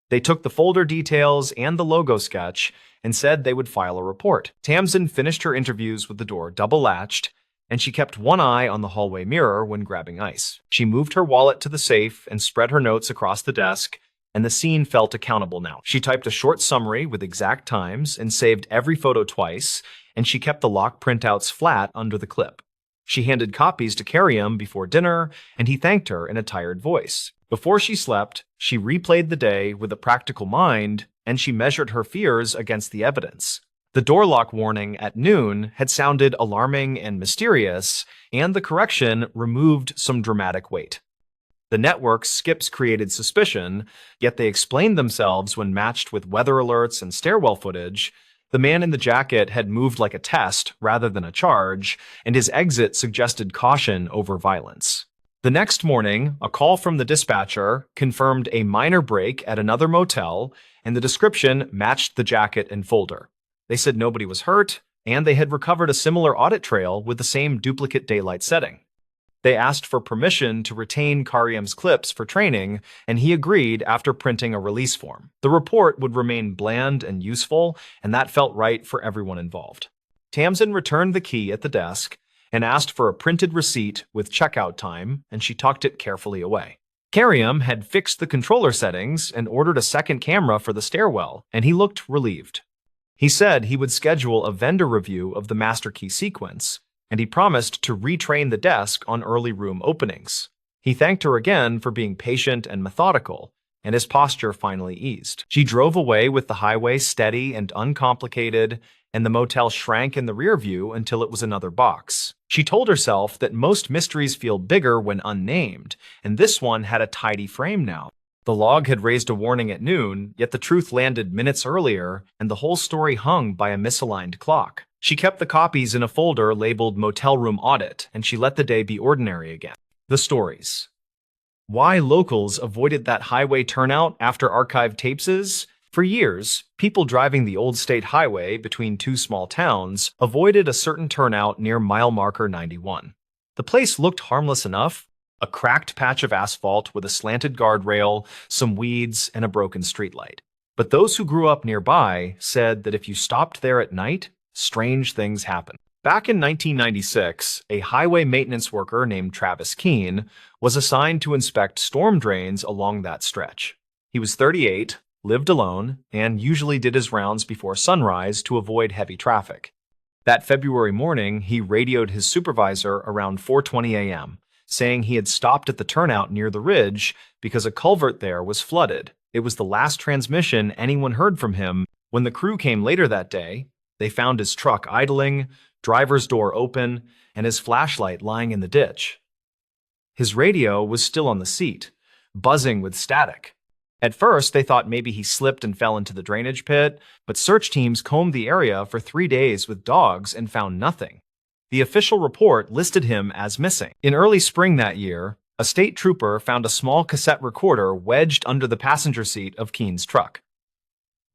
They took the folder details and the logo sketch and said they would file a report. Tamsin finished her interviews with the door double-latched, and she kept one eye on the hallway mirror when grabbing ice. She moved her wallet to the safe and spread her notes across the desk, and the scene felt accountable now. She typed a short summary with exact times and saved every photo twice, and she kept the lock printouts flat under the clip. She handed copies to Karyam before dinner, and he thanked her in a tired voice. Before she slept, she replayed the day with a practical mind, and she measured her fears against the evidence. The door lock warning at noon had sounded alarming and mysterious, and the correction removed some dramatic weight. The network's skips created suspicion, yet they explained themselves when matched with weather alerts and stairwell footage. The man in the jacket had moved like a test rather than a charge, and his exit suggested caution over violence. The next morning, a call from the dispatcher confirmed a minor break at another motel, and the description matched the jacket and folder. They said nobody was hurt, and they had recovered a similar audit trail with the same duplicate daylight setting. They asked for permission to retain Karyam's clips for training, and he agreed after printing a release form. The report would remain bland and useful, and that felt right for everyone involved. Tamsin returned the key at the desk and asked for a printed receipt with checkout time, and she tucked it carefully away. Karyam had fixed the controller settings and ordered a second camera for the stairwell, and he looked relieved. He said he would schedule a vendor review of the master key sequence, and he promised to retrain the desk on early room openings. He thanked her again for being patient and methodical, and his posture finally eased. She drove away with the highway steady and uncomplicated, and the motel shrank in the rear view until it was another box. She told herself that most mysteries feel bigger when unnamed, and this one had a tidy frame now. The log had raised a warning at noon, yet the truth landed minutes earlier, and the whole story hung by a misaligned clock. She kept the copies in a folder labeled Motel Room Audit, and she let the day be ordinary again. The stories. Why locals avoided that highway turnout after archived tapes? For years, people driving the old state highway between two small towns avoided a certain turnout near mile marker 91. The place looked harmless enough, a cracked patch of asphalt with a slanted guardrail, some weeds, and a broken streetlight. But those who grew up nearby said that if you stopped there at night, strange things happened. Back in 1996, a highway maintenance worker named Travis Keene was assigned to inspect storm drains along that stretch. He was 38, lived alone, and usually did his rounds before sunrise to avoid heavy traffic. That February morning, he radioed his supervisor around 4:20 a.m., saying he had stopped at the turnout near the ridge because a culvert there was flooded. It was the last transmission anyone heard from him. When the crew came later that day, they found his truck idling, driver's door open, and his flashlight lying in the ditch. His radio was still on the seat, buzzing with static. At first, they thought maybe he slipped and fell into the drainage pit, but search teams combed the area for 3 days with dogs and found nothing. The official report listed him as missing. In early spring that year, a state trooper found a small cassette recorder wedged under the passenger seat of Keene's truck.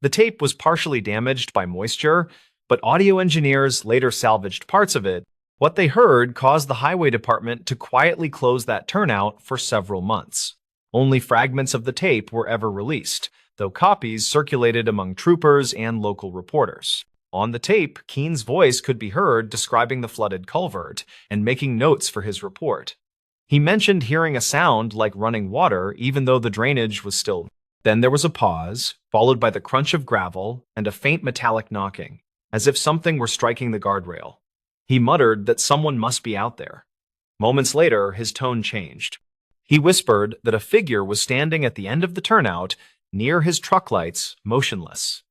The tape was partially damaged by moisture, but audio engineers later salvaged parts of it. What they heard caused the highway department to quietly close that turnout for several months. Only fragments of the tape were ever released, though copies circulated among troopers and local reporters. On the tape, Keene's voice could be heard describing the flooded culvert and making notes for his report. He mentioned hearing a sound like running water even though the drainage was still. Then there was a pause, followed by the crunch of gravel and a faint metallic knocking, as if something were striking the guardrail. He muttered that someone must be out there. Moments later, his tone changed. He whispered that a figure was standing at the end of the turnout, near his truck lights, motionless.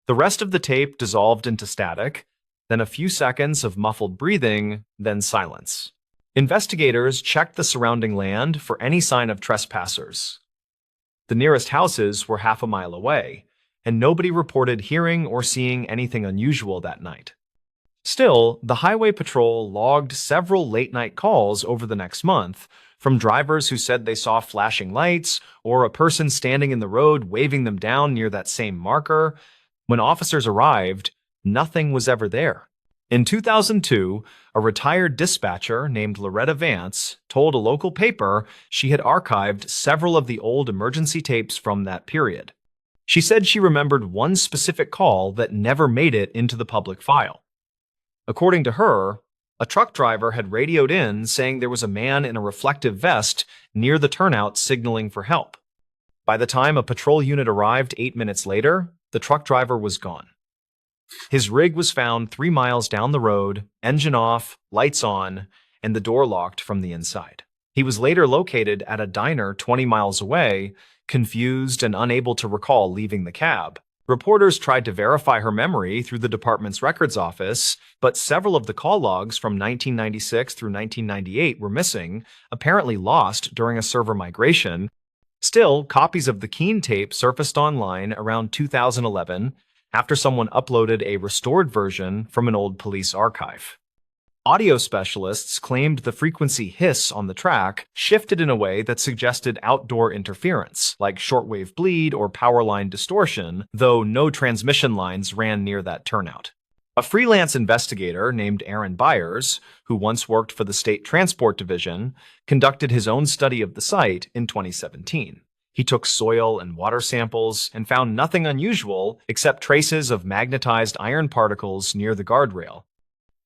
The rest of the tape dissolved into static, then a few seconds of muffled breathing, then silence. Investigators checked the surrounding land for any sign of trespassers. The nearest houses were half a mile away, and nobody reported hearing or seeing anything unusual that night. Still, the highway patrol logged several late-night calls over the next month, from drivers who said they saw flashing lights or a person standing in the road waving them down near that same marker. When officers arrived, nothing was ever there. In 2002, a retired dispatcher named Loretta Vance told a local paper she had archived several of the old emergency tapes from that period. She said she remembered one specific call that never made it into the public file. According to her, a truck driver had radioed in saying there was a man in a reflective vest near the turnout signaling for help. By the time a patrol unit arrived 8 minutes later, the truck driver was gone. His rig was found 3 miles down the road, engine off, lights on, and the door locked from the inside. He was later located at a diner 20 miles away, confused and unable to recall leaving the cab. Reporters tried to verify her memory through the department's records office, but several of the call logs from 1996 through 1998 were missing, apparently lost during a server migration. Still, copies of the Keene tape surfaced online around 2011 after someone uploaded a restored version from an old police archive. Audio specialists claimed the frequency hiss on the track shifted in a way that suggested outdoor interference, like shortwave bleed or power line distortion, though no transmission lines ran near that turnout. A freelance investigator named Aaron Byers, who once worked for the State Transport Division, conducted his own study of the site in 2017. He took soil and water samples and found nothing unusual except traces of magnetized iron particles near the guardrail.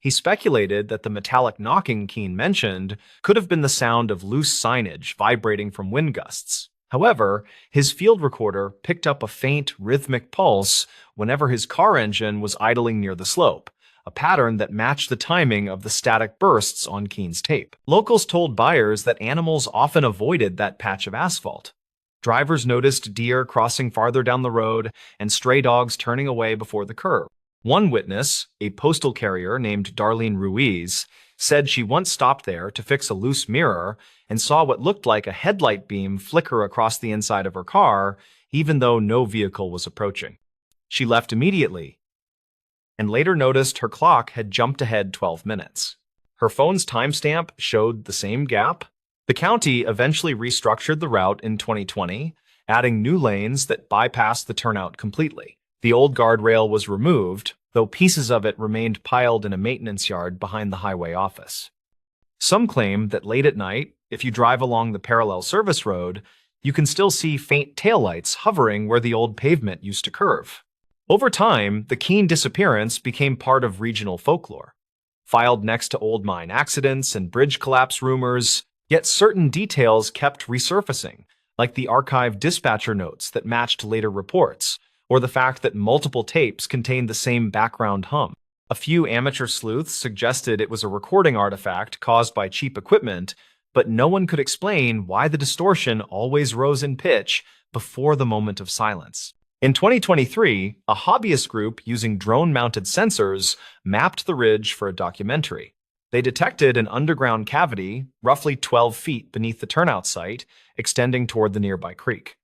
He speculated that the metallic knocking Keene mentioned could have been the sound of loose signage vibrating from wind gusts. However, his field recorder picked up a faint, rhythmic pulse whenever his car engine was idling near the slope, a pattern that matched the timing of the static bursts on Keene's tape. Locals told Byers that animals often avoided that patch of asphalt. Drivers noticed deer crossing farther down the road and stray dogs turning away before the curb. One witness, a postal carrier named Darlene Ruiz, said she once stopped there to fix a loose mirror and saw what looked like a headlight beam flicker across the inside of her car, even though no vehicle was approaching. She left immediately and later noticed her clock had jumped ahead 12 minutes. Her phone's timestamp showed the same gap. The county eventually restructured the route in 2020, adding new lanes that bypassed the turnout completely. The old guardrail was removed, though pieces of it remained piled in a maintenance yard behind the highway office. Some claim that late at night, if you drive along the parallel service road, you can still see faint taillights hovering where the old pavement used to curve. Over time, the Keene disappearance became part of regional folklore, filed next to old mine accidents and bridge collapse rumors, yet certain details kept resurfacing, like the archived dispatcher notes that matched later reports, or the fact that multiple tapes contained the same background hum. A few amateur sleuths suggested it was a recording artifact caused by cheap equipment, but no one could explain why the distortion always rose in pitch before the moment of silence. In 2023, a hobbyist group using drone-mounted sensors mapped the ridge for a documentary. They detected an underground cavity roughly 12 feet beneath the turnout site, extending toward the nearby creek.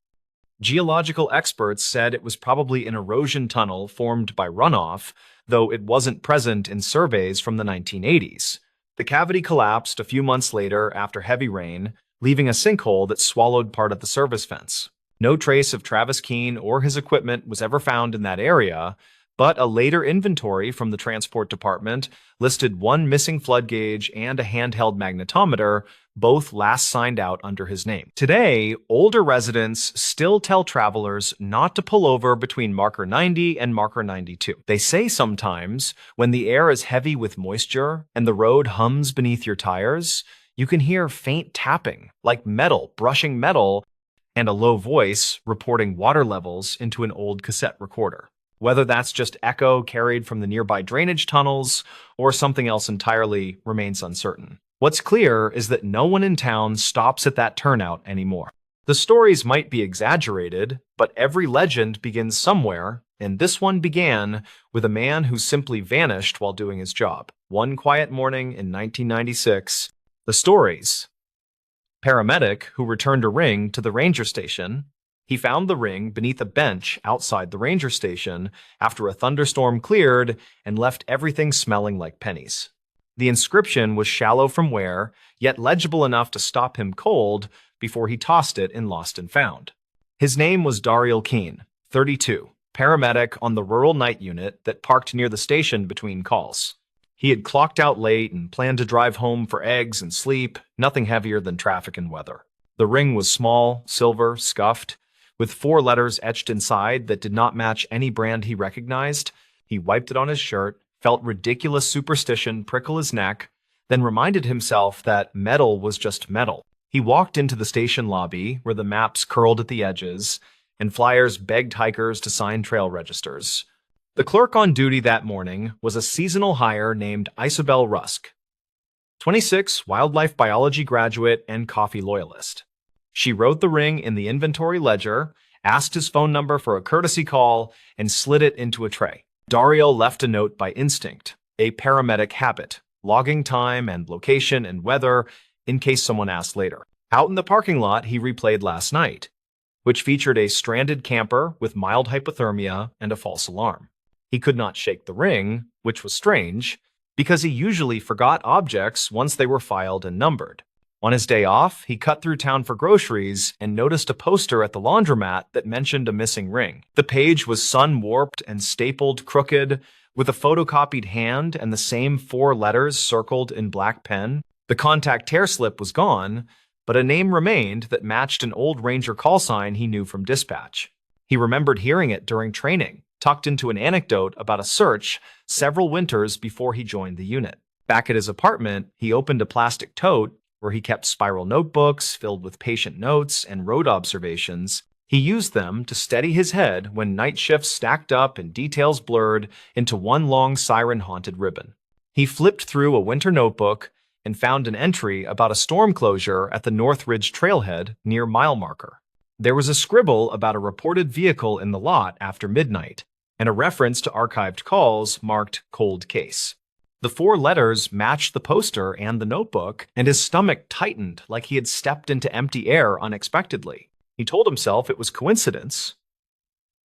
Geological experts said it was probably an erosion tunnel formed by runoff, though it wasn't present in surveys from the 1980s. The cavity collapsed a few months later after heavy rain, leaving a sinkhole that swallowed part of the service fence. No trace of Travis Keene or his equipment was ever found in that area, but a later inventory from the transport department listed one missing flood gauge and a handheld magnetometer, both last signed out under his name. Today, older residents still tell travelers not to pull over between marker 90 and marker 92. They say sometimes when the air is heavy with moisture and the road hums beneath your tires, you can hear faint tapping, like metal brushing metal, and a low voice reporting water levels into an old cassette recorder. Whether that's just echo carried from the nearby drainage tunnels or something else entirely remains uncertain. What's clear is that no one in town stops at that turnout anymore. The stories might be exaggerated, but every legend begins somewhere, and this one began with a man who simply vanished while doing his job. One quiet morning in 1996, the stories. Paramedic who returned a ring to the ranger station. He found the ring beneath a bench outside the ranger station after a thunderstorm cleared and left everything smelling like pennies. The inscription was shallow from wear, yet legible enough to stop him cold before he tossed it in Lost and Found. His name was Daryl Keene, 32, paramedic on the rural night unit that parked near the station between calls. He had clocked out late and planned to drive home for eggs and sleep, nothing heavier than traffic and weather. The ring was small, silver, scuffed, with 4 letters etched inside that did not match any brand he recognized. He wiped it on his shirt, felt ridiculous superstition prickle his neck, then reminded himself that metal was just metal. He walked into the station lobby where the maps curled at the edges and flyers begged hikers to sign trail registers. The clerk on duty that morning was a seasonal hire named Isabel Rusk, 26, wildlife biology graduate and coffee loyalist. She wrote the ring in the inventory ledger, asked his phone number for a courtesy call, and slid it into a tray. Dario left a note by instinct, a paramedic habit, logging time and location and weather in case someone asked later. Out in the parking lot, he replayed last night, which featured a stranded camper with mild hypothermia and a false alarm. He could not shake the ring, which was strange, because he usually forgot objects once they were filed and numbered. On his day off, he cut through town for groceries and noticed a poster at the laundromat that mentioned a missing ring. The page was sun-warped and stapled crooked, with a photocopied hand and the same 4 letters circled in black pen. The contact tear slip was gone, but a name remained that matched an old Ranger call sign he knew from dispatch. He remembered hearing it during training, tucked into an anecdote about a search several winters before he joined the unit. Back at his apartment, he opened a plastic tote where he kept spiral notebooks filled with patient notes and road observations. He used them to steady his head when night shifts stacked up and details blurred into one long siren-haunted ribbon. He flipped through a winter notebook and found an entry about a storm closure at the North Ridge trailhead near mile marker. There was a scribble about a reported vehicle in the lot after midnight, and a reference to archived calls marked cold case. The 4 letters matched the poster and the notebook, and his stomach tightened like he had stepped into empty air unexpectedly. He told himself it was coincidence.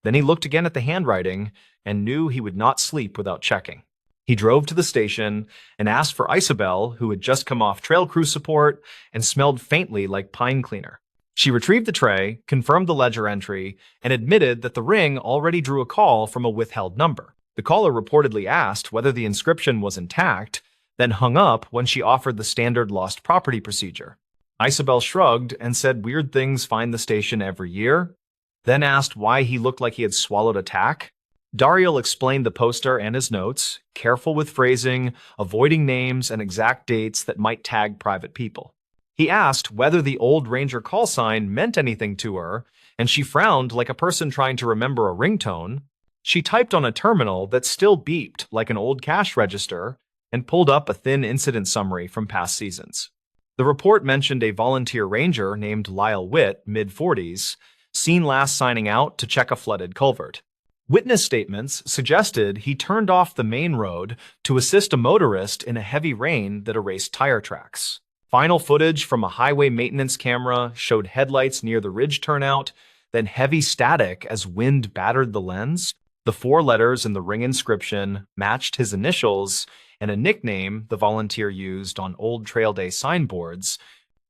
Then he looked again at the handwriting and knew he would not sleep without checking. He drove to the station and asked for Isabel, who had just come off trail crew support and smelled faintly like pine cleaner. She retrieved the tray, confirmed the ledger entry, and admitted that the ring already drew a call from a withheld number. The caller reportedly asked whether the inscription was intact, then hung up when she offered the standard lost property procedure. Isabel shrugged and said weird things find the station every year, then asked why he looked like he had swallowed a tack. Daryl explained the poster and his notes, careful with phrasing, avoiding names and exact dates that might tag private people. He asked whether the old Ranger call sign meant anything to her, and she frowned like a person trying to remember a ringtone. She typed on a terminal that still beeped like an old cash register and pulled up a thin incident summary from past seasons. The report mentioned a volunteer ranger named Lyle Witt, mid-40s, seen last signing out to check a flooded culvert. Witness statements suggested he turned off the main road to assist a motorist in a heavy rain that erased tire tracks. Final footage from a highway maintenance camera showed headlights near the ridge turnout, then heavy static as wind battered the lens. The four letters in the ring inscription matched his initials and a nickname the volunteer used on old trail day signboards.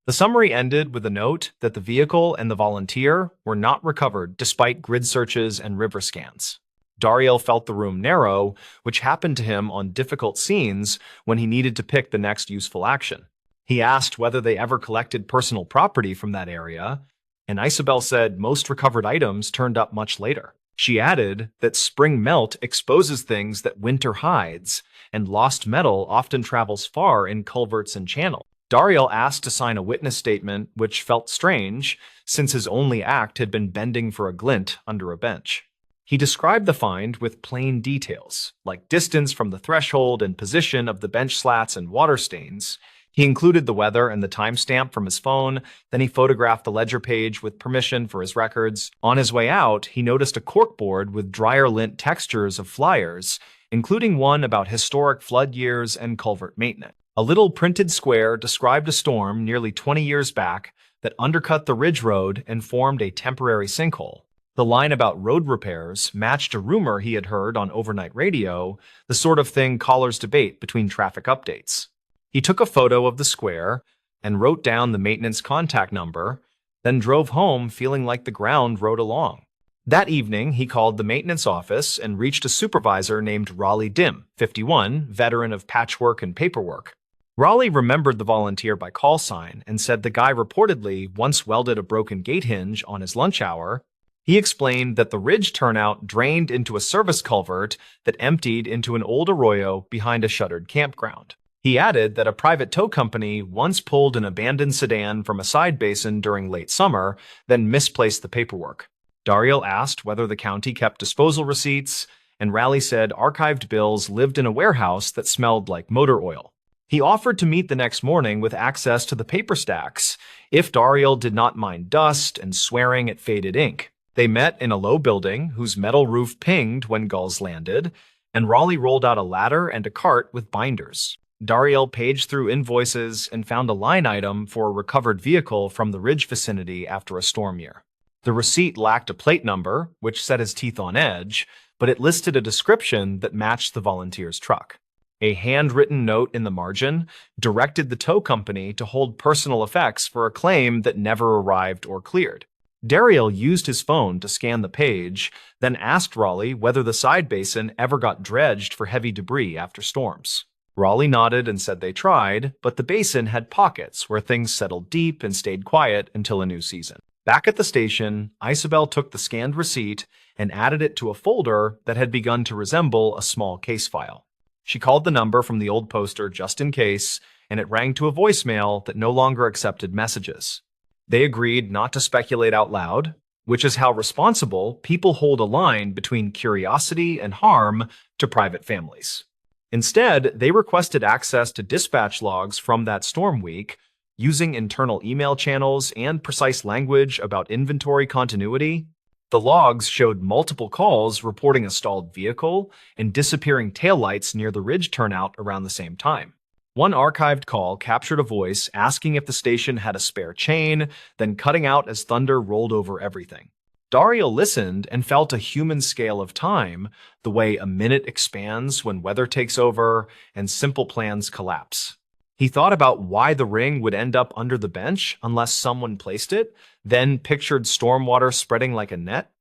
The summary ended with a note that the vehicle and the volunteer were not recovered despite grid searches and river scans. Dariel felt the room narrow, which happened to him on difficult scenes when he needed to pick the next useful action. He asked whether they ever collected personal property from that area, and Isabel said most recovered items turned up much later. She added that spring melt exposes things that winter hides, and lost metal often travels far in culverts and channels. Dariel asked to sign a witness statement, which felt strange, since his only act had been bending for a glint under a bench. He described the find with plain details, like distance from the threshold and position of the bench slats and water stains. He included the weather and the timestamp from his phone, then he photographed the ledger page with permission for his records. On his way out, he noticed a corkboard with dryer lint textures of flyers, including one about historic flood years and culvert maintenance. A little printed square described a storm nearly 20 years back that undercut the ridge road and formed a temporary sinkhole. The line about road repairs matched a rumor he had heard on overnight radio, the sort of thing callers debate between traffic updates. He took a photo of the square and wrote down the maintenance contact number, then drove home feeling like the ground rode along. That evening, he called the maintenance office and reached a supervisor named Raleigh Dim, 51, veteran of patchwork and paperwork. Raleigh remembered the volunteer by call sign and said the guy reportedly once welded a broken gate hinge on his lunch hour. He explained that the ridge turnout drained into a service culvert that emptied into an old arroyo behind a shuttered campground. He added that a private tow company once pulled an abandoned sedan from a side basin during late summer, then misplaced the paperwork. Dariel asked whether the county kept disposal receipts, and Raleigh said archived bills lived in a warehouse that smelled like motor oil. He offered to meet the next morning with access to the paper stacks if Dariel did not mind dust and swearing at faded ink. They met in a low building whose metal roof pinged when gulls landed, and Raleigh rolled out a ladder and a cart with binders. Dariel paged through invoices and found a line item for a recovered vehicle from the ridge vicinity after a storm year. The receipt lacked a plate number, which set his teeth on edge, but it listed a description that matched the volunteer's truck. A handwritten note in the margin directed the tow company to hold personal effects for a claim that never arrived or cleared. Dariel used his phone to scan the page, then asked Raleigh whether the side basin ever got dredged for heavy debris after storms. Raleigh nodded and said they tried, but the basin had pockets where things settled deep and stayed quiet until a new season. Back at the station, Isabel took the scanned receipt and added it to a folder that had begun to resemble a small case file. She called the number from the old poster just in case, and it rang to a voicemail that no longer accepted messages. They agreed not to speculate out loud, which is how responsible people hold a line between curiosity and harm to private families. Instead, they requested access to dispatch logs from that storm week, using internal email channels and precise language about inventory continuity. The logs showed multiple calls reporting a stalled vehicle and disappearing taillights near the ridge turnout around the same time. One archived call captured a voice asking if the station had a spare chain, then cutting out as thunder rolled over everything. Dariel listened and felt a human scale of time, the way a minute expands when weather takes over and simple plans collapse. He thought about why the ring would end up under the bench unless someone placed it, then pictured stormwater spreading like a net.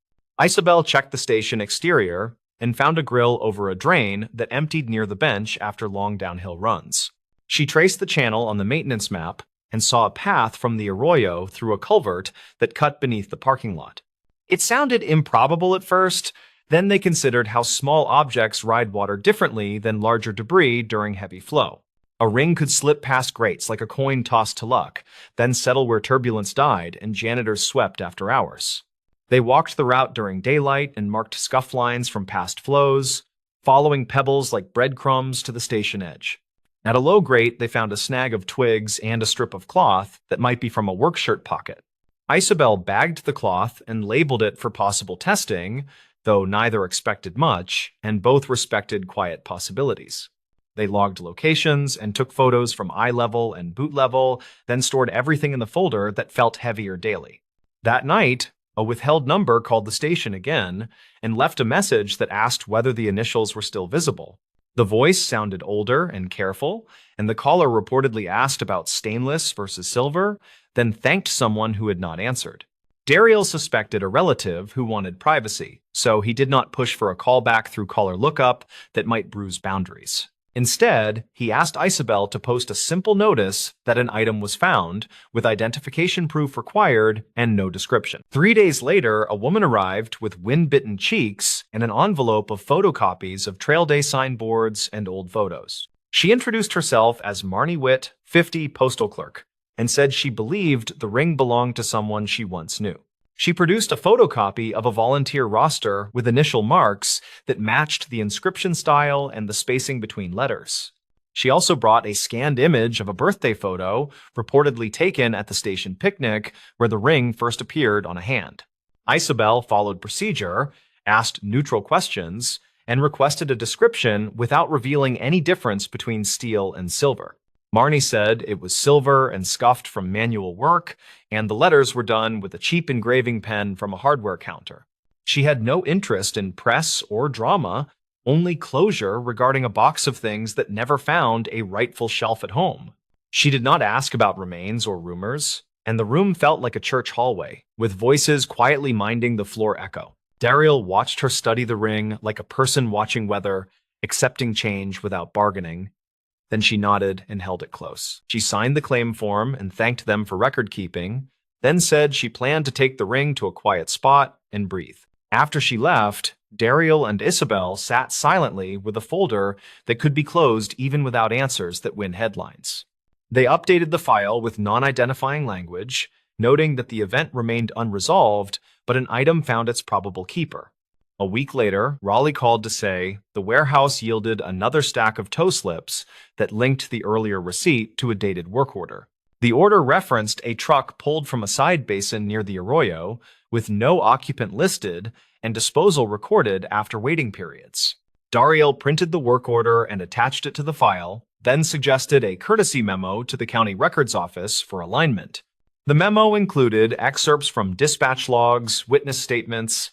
Isabel checked the station exterior and found a grill over a drain that emptied near the bench after long downhill runs. She traced the channel on the maintenance map and saw a path from the arroyo through a culvert that cut beneath the parking lot. It sounded improbable at first, then they considered how small objects ride water differently than larger debris during heavy flow. A ring could slip past grates like a coin tossed to luck, then settle where turbulence died and janitors swept after hours. They walked the route during daylight and marked scuff lines from past flows, following pebbles like breadcrumbs to the station edge. At a low grate, they found a snag of twigs and a strip of cloth that might be from a work shirt pocket. Isabel bagged the cloth and labeled it for possible testing, though neither expected much, and both respected quiet possibilities. They logged locations and took photos from eye level and boot level, then stored everything in the folder that felt heavier daily. That night, A withheld number called the station again and left a message that asked whether the initials were still visible. The voice sounded older and careful, and the caller reportedly asked about stainless versus silver, then thanked someone who had not answered. Daryl suspected a relative who wanted privacy, so he did not push for a callback through caller lookup that might bruise boundaries. Instead, he asked Isabel to post a simple notice that an item was found, with identification proof required and no description. 3 days later, a woman arrived with wind-bitten cheeks and an envelope of photocopies of Trail Day signboards and old photos. She introduced herself as Marnie Witt, 50, postal clerk, and said she believed the ring belonged to someone she once knew. She produced a photocopy of a volunteer roster with initial marks that matched the inscription style and the spacing between letters. She also brought a scanned image of a birthday photo reportedly taken at the station picnic where the ring first appeared on a hand. Isabel followed procedure, asked neutral questions, and requested a description without revealing any difference between steel and silver. Marnie said it was silver and scuffed from manual work, and the letters were done with a cheap engraving pen from a hardware counter. She had no interest in press or drama, only closure regarding a box of things that never found a rightful shelf at home. She did not ask about remains or rumors, and the room felt like a church hallway, with voices quietly minding the floor echo. Daryl watched her study the ring like a person watching weather, accepting change without bargaining. Then she nodded and held it close. She signed the claim form and thanked them for record-keeping, then said she planned to take the ring to a quiet spot and breathe. After she left, Daryl and Isabel sat silently with a folder that could be closed even without answers that win headlines. They updated the file with non-identifying language, noting that the event remained unresolved, but an item found its probable keeper. A week later, Raleigh called to say the warehouse yielded another stack of toe slips that linked the earlier receipt to a dated work order. The order referenced a truck pulled from a side basin near the arroyo, with no occupant listed and disposal recorded after waiting periods. Daryl printed the work order and attached it to the file, then suggested a courtesy memo to the county records office for alignment. The memo included excerpts from dispatch logs, witness statements,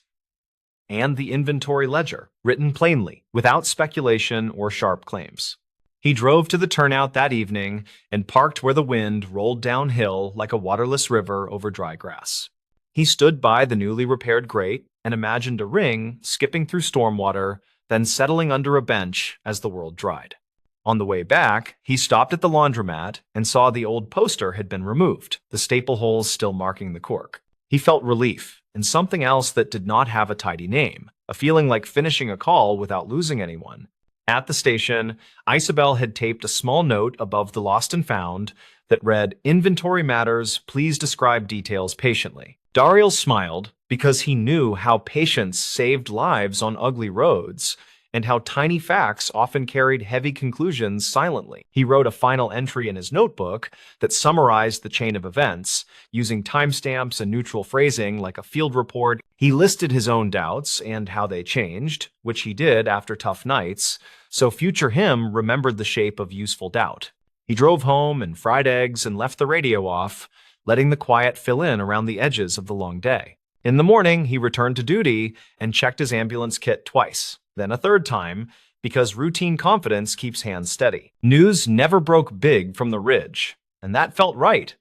and the inventory ledger, written plainly, without speculation or sharp claims. He drove to the turnout that evening and parked where the wind rolled downhill like a waterless river over dry grass. He stood by the newly repaired grate and imagined a ring skipping through stormwater, then settling under a bench as the world dried. On the way back, he stopped at the laundromat and saw the old poster had been removed, the staple holes still marking the cork. He felt relief, and something else that did not have a tidy name, a feeling like finishing a call without losing anyone. At the station, Isabel had taped a small note above the lost and found that read, "Inventory matters, please describe details patiently." Daryl smiled because he knew how patience saved lives on ugly roads, and how tiny facts often carried heavy conclusions silently. He wrote a final entry in his notebook that summarized the chain of events, using timestamps and neutral phrasing like a field report. He listed his own doubts and how they changed, which he did after tough nights, so future him remembered the shape of useful doubt. He drove home and fried eggs and left the radio off, letting the quiet fill in around the edges of the long day. In the morning, he returned to duty and checked his ambulance kit twice. Then a third time, because routine confidence keeps hands steady. News never broke big from the ridge, and that felt right.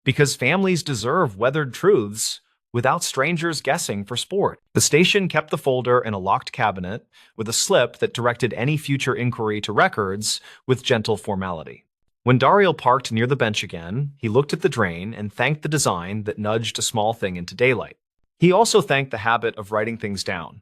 Because families deserve weathered truths without strangers guessing for sport. The station kept the folder in a locked cabinet with a slip that directed any future inquiry to records with gentle formality. When Daryl parked near the bench again, he looked at the drain and thanked the design that nudged a small thing into daylight. He also thanked the habit of writing things down,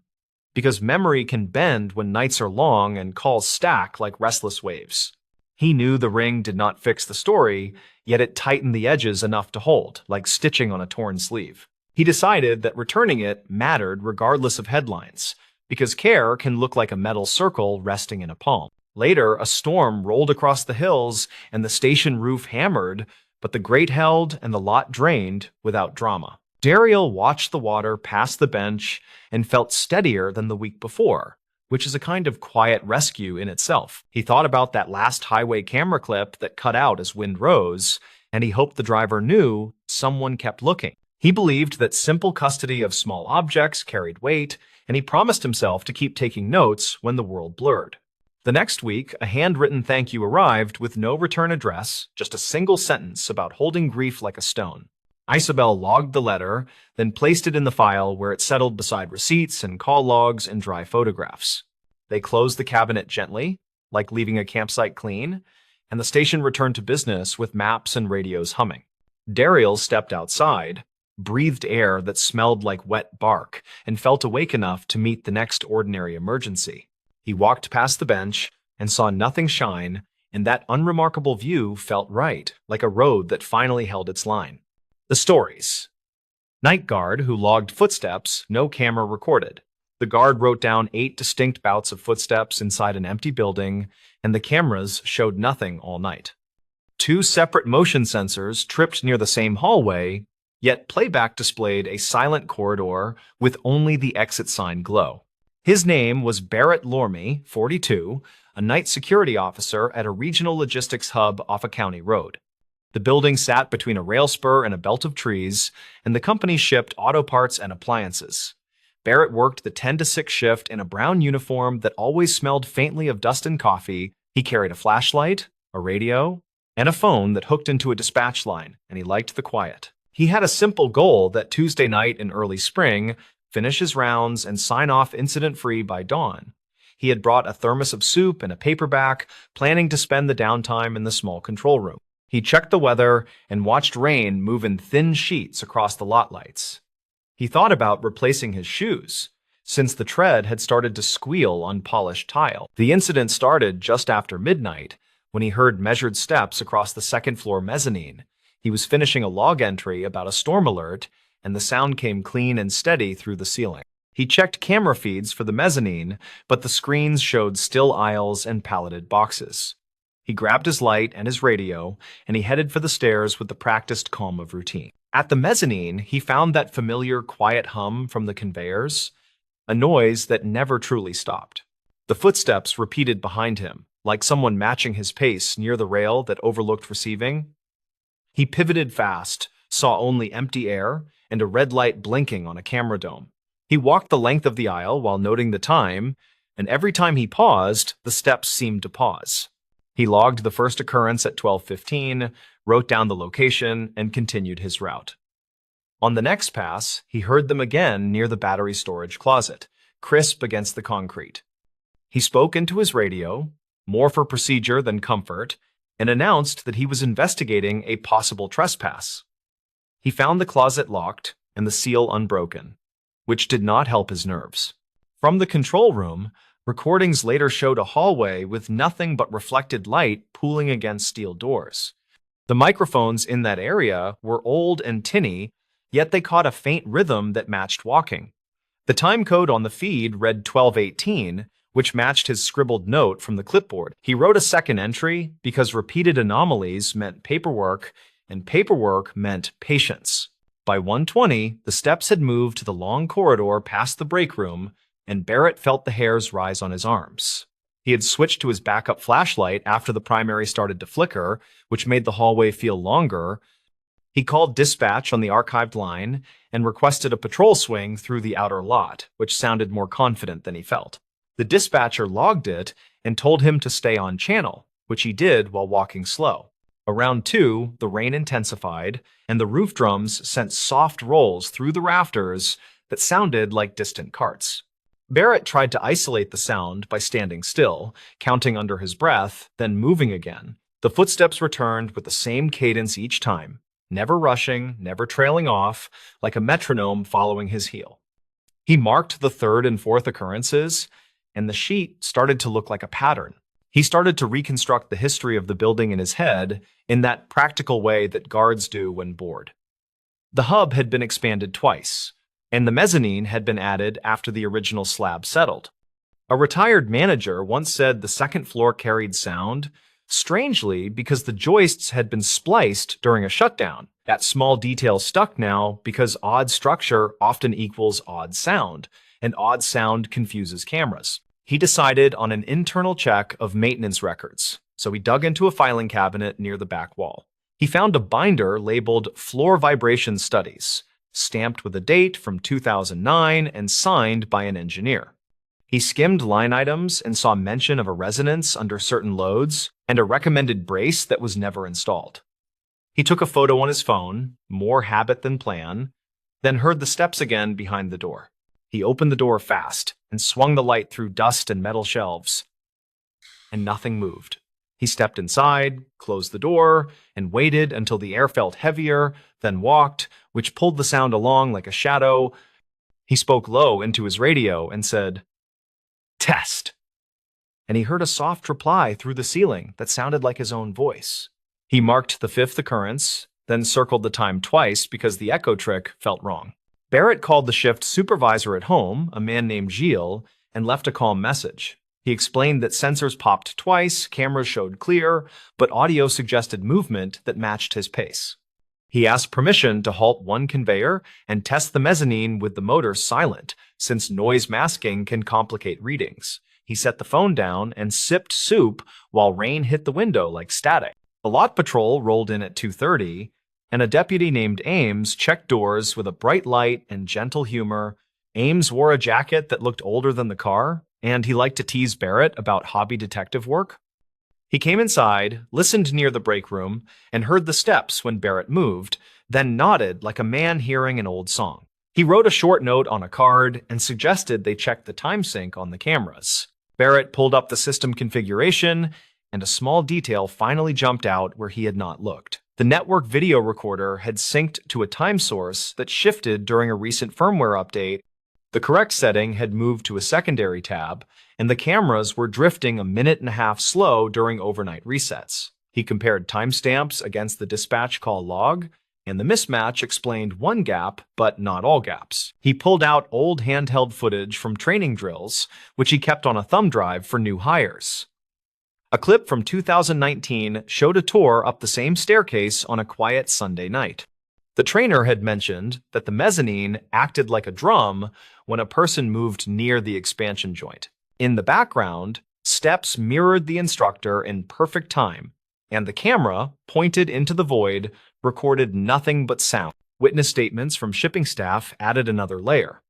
because memory can bend when nights are long and calls stack like restless waves. He knew the ring did not fix the story, yet it tightened the edges enough to hold, like stitching on a torn sleeve. He decided that returning it mattered regardless of headlines, because care can look like a metal circle resting in a palm. Later, a storm rolled across the hills and the station roof hammered, but the grate held and the lot drained without drama. Daryl watched the water pass the bench and felt steadier than the week before, which is a kind of quiet rescue in itself. He thought about that last highway camera clip that cut out as wind rose, and he hoped the driver knew someone kept looking. He believed that simple custody of small objects carried weight, and he promised himself to keep taking notes when the world blurred. The next week, a handwritten thank you arrived with no return address, just a single sentence about holding grief like a stone. Isabel logged the letter, then placed it in the file where it settled beside receipts and call logs and dry photographs. They closed the cabinet gently, like leaving a campsite clean, and the station returned to business with maps and radios humming. Daryl stepped outside, breathed air that smelled like wet bark, and felt awake enough to meet the next ordinary emergency. He walked past the bench and saw nothing shine, and that unremarkable view felt right, like a road that finally held its line. The stories. Night guard who logged footsteps, no camera recorded. The guard wrote down 8 distinct bouts of footsteps inside an empty building, and the cameras showed nothing all night. 2 separate motion sensors tripped near the same hallway, yet playback displayed a silent corridor with only the exit sign glow. His name was Barrett Lorme, 42, a night security officer at a regional logistics hub off a county road. The building sat between a rail spur and a belt of trees, and the company shipped auto parts and appliances. Barrett worked the 10 to 6 shift in a brown uniform that always smelled faintly of dust and coffee. He carried a flashlight, a radio, and a phone that hooked into a dispatch line, and he liked the quiet. He had a simple goal that Tuesday night in early spring, finish his rounds and sign off incident-free by dawn. He had brought a thermos of soup and a paperback, planning to spend the downtime in the small control room. He checked the weather and watched rain move in thin sheets across the lot lights. He thought about replacing his shoes, since the tread had started to squeal on polished tile. The incident started just after midnight, when he heard measured steps across the second-floor mezzanine. He was finishing a log entry about a storm alert, and the sound came clean and steady through the ceiling. He checked camera feeds for the mezzanine, but the screens showed still aisles and palleted boxes. He grabbed his light and his radio, and he headed for the stairs with the practiced calm of routine. At the mezzanine, he found that familiar quiet hum from the conveyors, a noise that never truly stopped. The footsteps repeated behind him, like someone matching his pace near the rail that overlooked receiving. He pivoted fast, saw only empty air, and a red light blinking on a camera dome. He walked the length of the aisle while noting the time, and every time he paused, the steps seemed to pause. He logged the first occurrence at 12:15, wrote down the location, and continued his route. On the next pass, he heard them again near the battery storage closet, crisp against the concrete. He spoke into his radio, more for procedure than comfort, and announced that he was investigating a possible trespass. He found the closet locked and the seal unbroken, which did not help his nerves. From the control room, recordings later showed a hallway with nothing but reflected light pooling against steel doors. The microphones in that area were old and tinny, yet they caught a faint rhythm that matched walking. The time code on the feed read 12:18, which matched his scribbled note from the clipboard. He wrote a second entry because repeated anomalies meant paperwork, and paperwork meant patience. By 1:20, the steps had moved to the long corridor past the break room, and Barrett felt the hairs rise on his arms. He had switched to his backup flashlight after the primary started to flicker, which made the hallway feel longer. He called dispatch on the archived line and requested a patrol swing through the outer lot, which sounded more confident than he felt. The dispatcher logged it and told him to stay on channel, which he did while walking slow. Around 2, the rain intensified, and the roof drums sent soft rolls through the rafters that sounded like distant carts. Barrett tried to isolate the sound by standing still, counting under his breath, then moving again. The footsteps returned with the same cadence each time, never rushing, never trailing off, like a metronome following his heel. He marked the third and fourth occurrences, and the sheet started to look like a pattern. He started to reconstruct the history of the building in his head in that practical way that guards do when bored. The hub had been expanded twice, and the mezzanine had been added after the original slab settled. A retired manager once said the second floor carried sound, strangely because the joists had been spliced during a shutdown. That small detail stuck now because odd structure often equals odd sound, and odd sound confuses cameras. He decided on an internal check of maintenance records, so he dug into a filing cabinet near the back wall. He found a binder labeled Floor Vibration Studies, stamped with a date from 2009 and signed by an engineer. He skimmed line items and saw mention of a resonance under certain loads and a recommended brace that was never installed. He took a photo on his phone, more habit than plan, then heard the steps again behind the door. He opened the door fast and swung the light through dust and metal shelves, and nothing moved. He stepped inside, closed the door, and waited until the air felt heavier, then walked, which pulled the sound along like a shadow. He spoke low into his radio and said, "Test." And he heard a soft reply through the ceiling that sounded like his own voice. He marked the fifth occurrence, then circled the time twice because the echo trick felt wrong. Barrett called the shift supervisor at home, a man named Gilles, and left a calm message. He explained that sensors popped twice, cameras showed clear, but audio suggested movement that matched his pace. He asked permission to halt one conveyor and test the mezzanine with the motor silent, since noise masking can complicate readings. He set the phone down and sipped soup while rain hit the window like static. The lot patrol rolled in at 2:30, and a deputy named Ames checked doors with a bright light and gentle humor. Ames wore a jacket that looked older than the car, and he liked to tease Barrett about hobby detective work. He came inside, listened near the break room, and heard the steps when Barrett moved, then nodded like a man hearing an old song. He wrote a short note on a card and suggested they check the time sync on the cameras. Barrett pulled up the system configuration, and a small detail finally jumped out where he had not looked. The network video recorder had synced to a time source that shifted during a recent firmware update. The correct setting had moved to a secondary tab, and the cameras were drifting a minute and a half slow during overnight resets. He compared timestamps against the dispatch call log, and the mismatch explained one gap, but not all gaps. He pulled out old handheld footage from training drills, which he kept on a thumb drive for new hires. A clip from 2019 showed a tour up the same staircase on a quiet Sunday night. The trainer had mentioned that the mezzanine acted like a drum when a person moved near the expansion joint. In the background, steps mirrored the instructor in perfect time, and the camera, pointed into the void, recorded nothing but sound. Witness statements from shipping staff added another layer.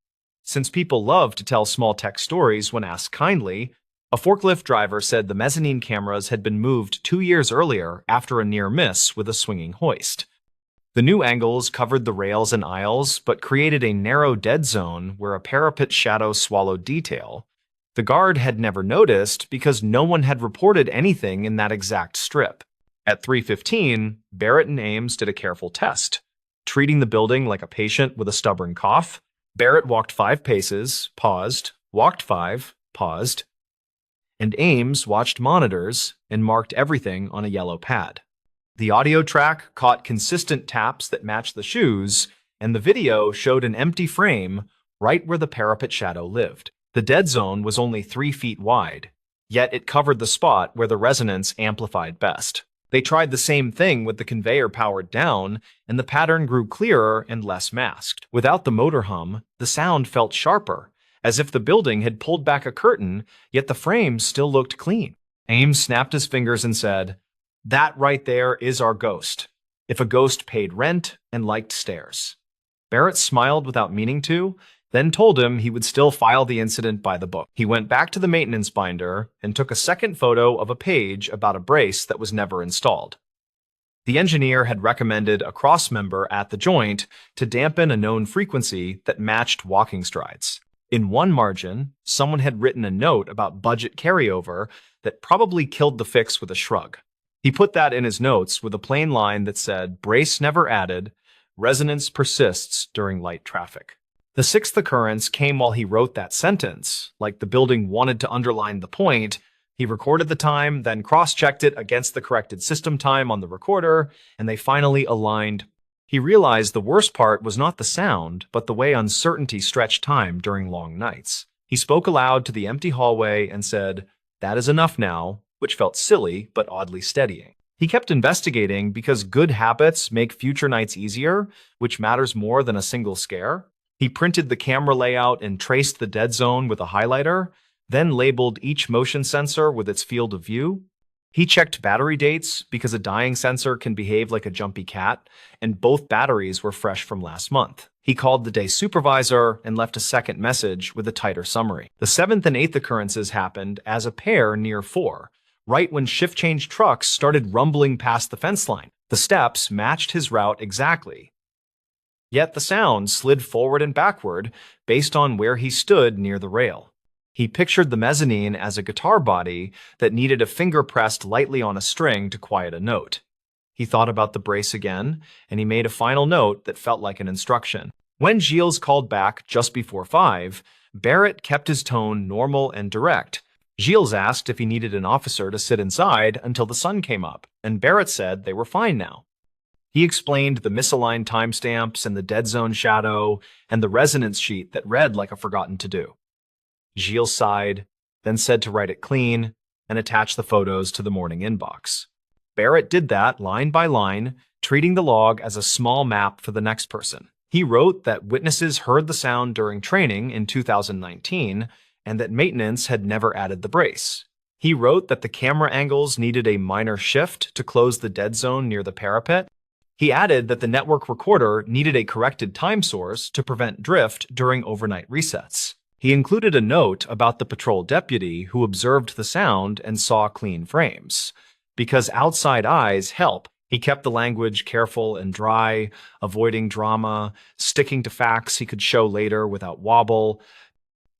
Since people love to tell small tech stories when asked kindly, a forklift driver said the mezzanine cameras had been moved 2 years earlier after a near miss with a swinging hoist. The new angles covered the rails and aisles, but created a narrow dead zone where a parapet shadow swallowed detail. The guard had never noticed because no one had reported anything in that exact strip. At 3:15, Barrett and Ames did a careful test. Treating the building like a patient with a stubborn cough, Barrett walked 5 paces, paused, walked 5, paused, and Ames watched monitors and marked everything on a yellow pad. The audio track caught consistent taps that matched the shoes, and the video showed an empty frame right where the parapet shadow lived. The dead zone was only 3 feet wide, yet it covered the spot where the resonance amplified best. They tried the same thing with the conveyor powered down, and the pattern grew clearer and less masked. Without the motor hum, the sound felt sharper, as if the building had pulled back a curtain, yet the frame still looked clean. Ames snapped his fingers and said, "That right there is our ghost. If a ghost paid rent and liked stairs." Barrett smiled without meaning to, then told him he would still file the incident by the book. He went back to the maintenance binder and took a second photo of a page about a brace that was never installed. The engineer had recommended a crossmember at the joint to dampen a known frequency that matched walking strides. In one margin, someone had written a note about budget carryover that probably killed the fix with a shrug. He put that in his notes with a plain line that said, "Brace never added, resonance persists during light traffic." The sixth occurrence came while he wrote that sentence. Like the building wanted to underline the point, he recorded the time, then cross-checked it against the corrected system time on the recorder, and they finally aligned. He realized the worst part was not the sound, but the way uncertainty stretched time during long nights. He spoke aloud to the empty hallway and said, "That is enough now," which felt silly but oddly steadying. He kept investigating because good habits make future nights easier, which matters more than a single scare. He printed the camera layout and traced the dead zone with a highlighter, then labeled each motion sensor with its field of view. He checked battery dates because a dying sensor can behave like a jumpy cat, and both batteries were fresh from last month. He called the day supervisor and left a second message with a tighter summary. The seventh and eighth occurrences happened as a pair near 4, right when shift change trucks started rumbling past the fence line. The steps matched his route exactly. Yet the sound slid forward and backward based on where he stood near the rail. He pictured the mezzanine as a guitar body that needed a finger pressed lightly on a string to quiet a note. He thought about the brace again, and he made a final note that felt like an instruction. When Gilles called back just before 5, Barrett kept his tone normal and direct. Gilles asked if he needed an officer to sit inside until the sun came up, and Barrett said they were fine now. He explained the misaligned timestamps and the dead zone shadow and the resonance sheet that read like a forgotten to-do. Gilles sighed, then said to write it clean and attach the photos to the morning inbox. Barrett did that line by line, treating the log as a small map for the next person. He wrote that witnesses heard the sound during training in 2019 and that maintenance had never added the brace. He wrote that the camera angles needed a minor shift to close the dead zone near the parapet. He added that the network recorder needed a corrected time source to prevent drift during overnight resets. He included a note about the patrol deputy who observed the sound and saw clean frames. Because outside eyes help, he kept the language careful and dry, avoiding drama, sticking to facts he could show later without wobble.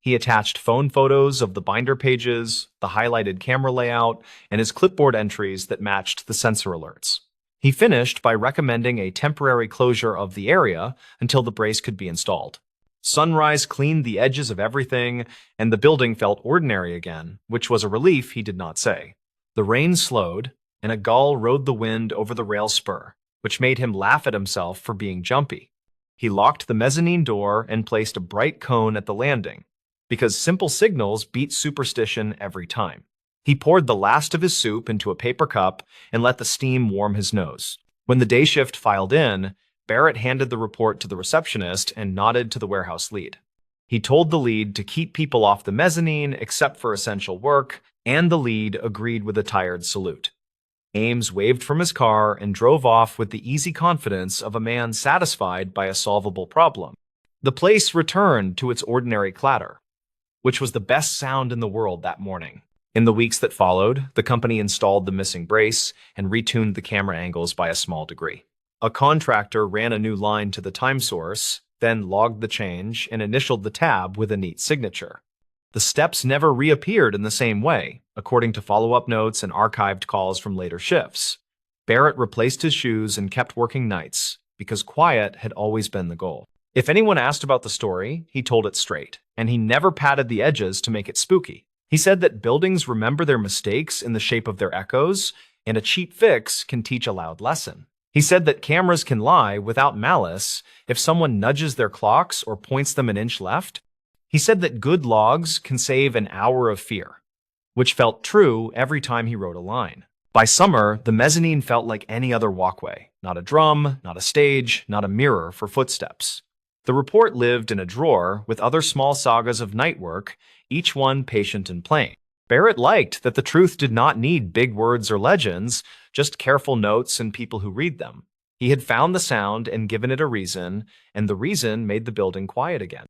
He attached phone photos of the binder pages, the highlighted camera layout, and his clipboard entries that matched the sensor alerts. He finished by recommending a temporary closure of the area until the brace could be installed. Sunrise cleaned the edges of everything, and the building felt ordinary again, which was a relief he did not say. The rain slowed, and a gull rode the wind over the rail spur, which made him laugh at himself for being jumpy. He locked the mezzanine door and placed a bright cone at the landing, because simple signals beat superstition every time. He poured the last of his soup into a paper cup and let the steam warm his nose. When the day shift filed in, Barrett handed the report to the receptionist and nodded to the warehouse lead. He told the lead to keep people off the mezzanine except for essential work, and the lead agreed with a tired salute. Ames waved from his car and drove off with the easy confidence of a man satisfied by a solvable problem. The place returned to its ordinary clatter, which was the best sound in the world that morning. In the weeks that followed, the company installed the missing brace and retuned the camera angles by a small degree. A contractor ran a new line to the time source, then logged the change and initialed the tab with a neat signature. The steps never reappeared in the same way, according to follow-up notes and archived calls from later shifts. Barrett replaced his shoes and kept working nights, because quiet had always been the goal. If anyone asked about the story, he told it straight, and he never padded the edges to make it spooky. He said that buildings remember their mistakes in the shape of their echoes, and a cheap fix can teach a loud lesson. He said that cameras can lie without malice if someone nudges their clocks or points them an inch left. He said that good logs can save an hour of fear, which felt true every time he wrote a line. By summer, the mezzanine felt like any other walkway. Not a drum, not a stage, not a mirror for footsteps. The report lived in a drawer with other small sagas of night work, each one patient and plain. Barrett liked that the truth did not need big words or legends, just careful notes and people who read them. He had found the sound and given it a reason, and the reason made the building quiet again.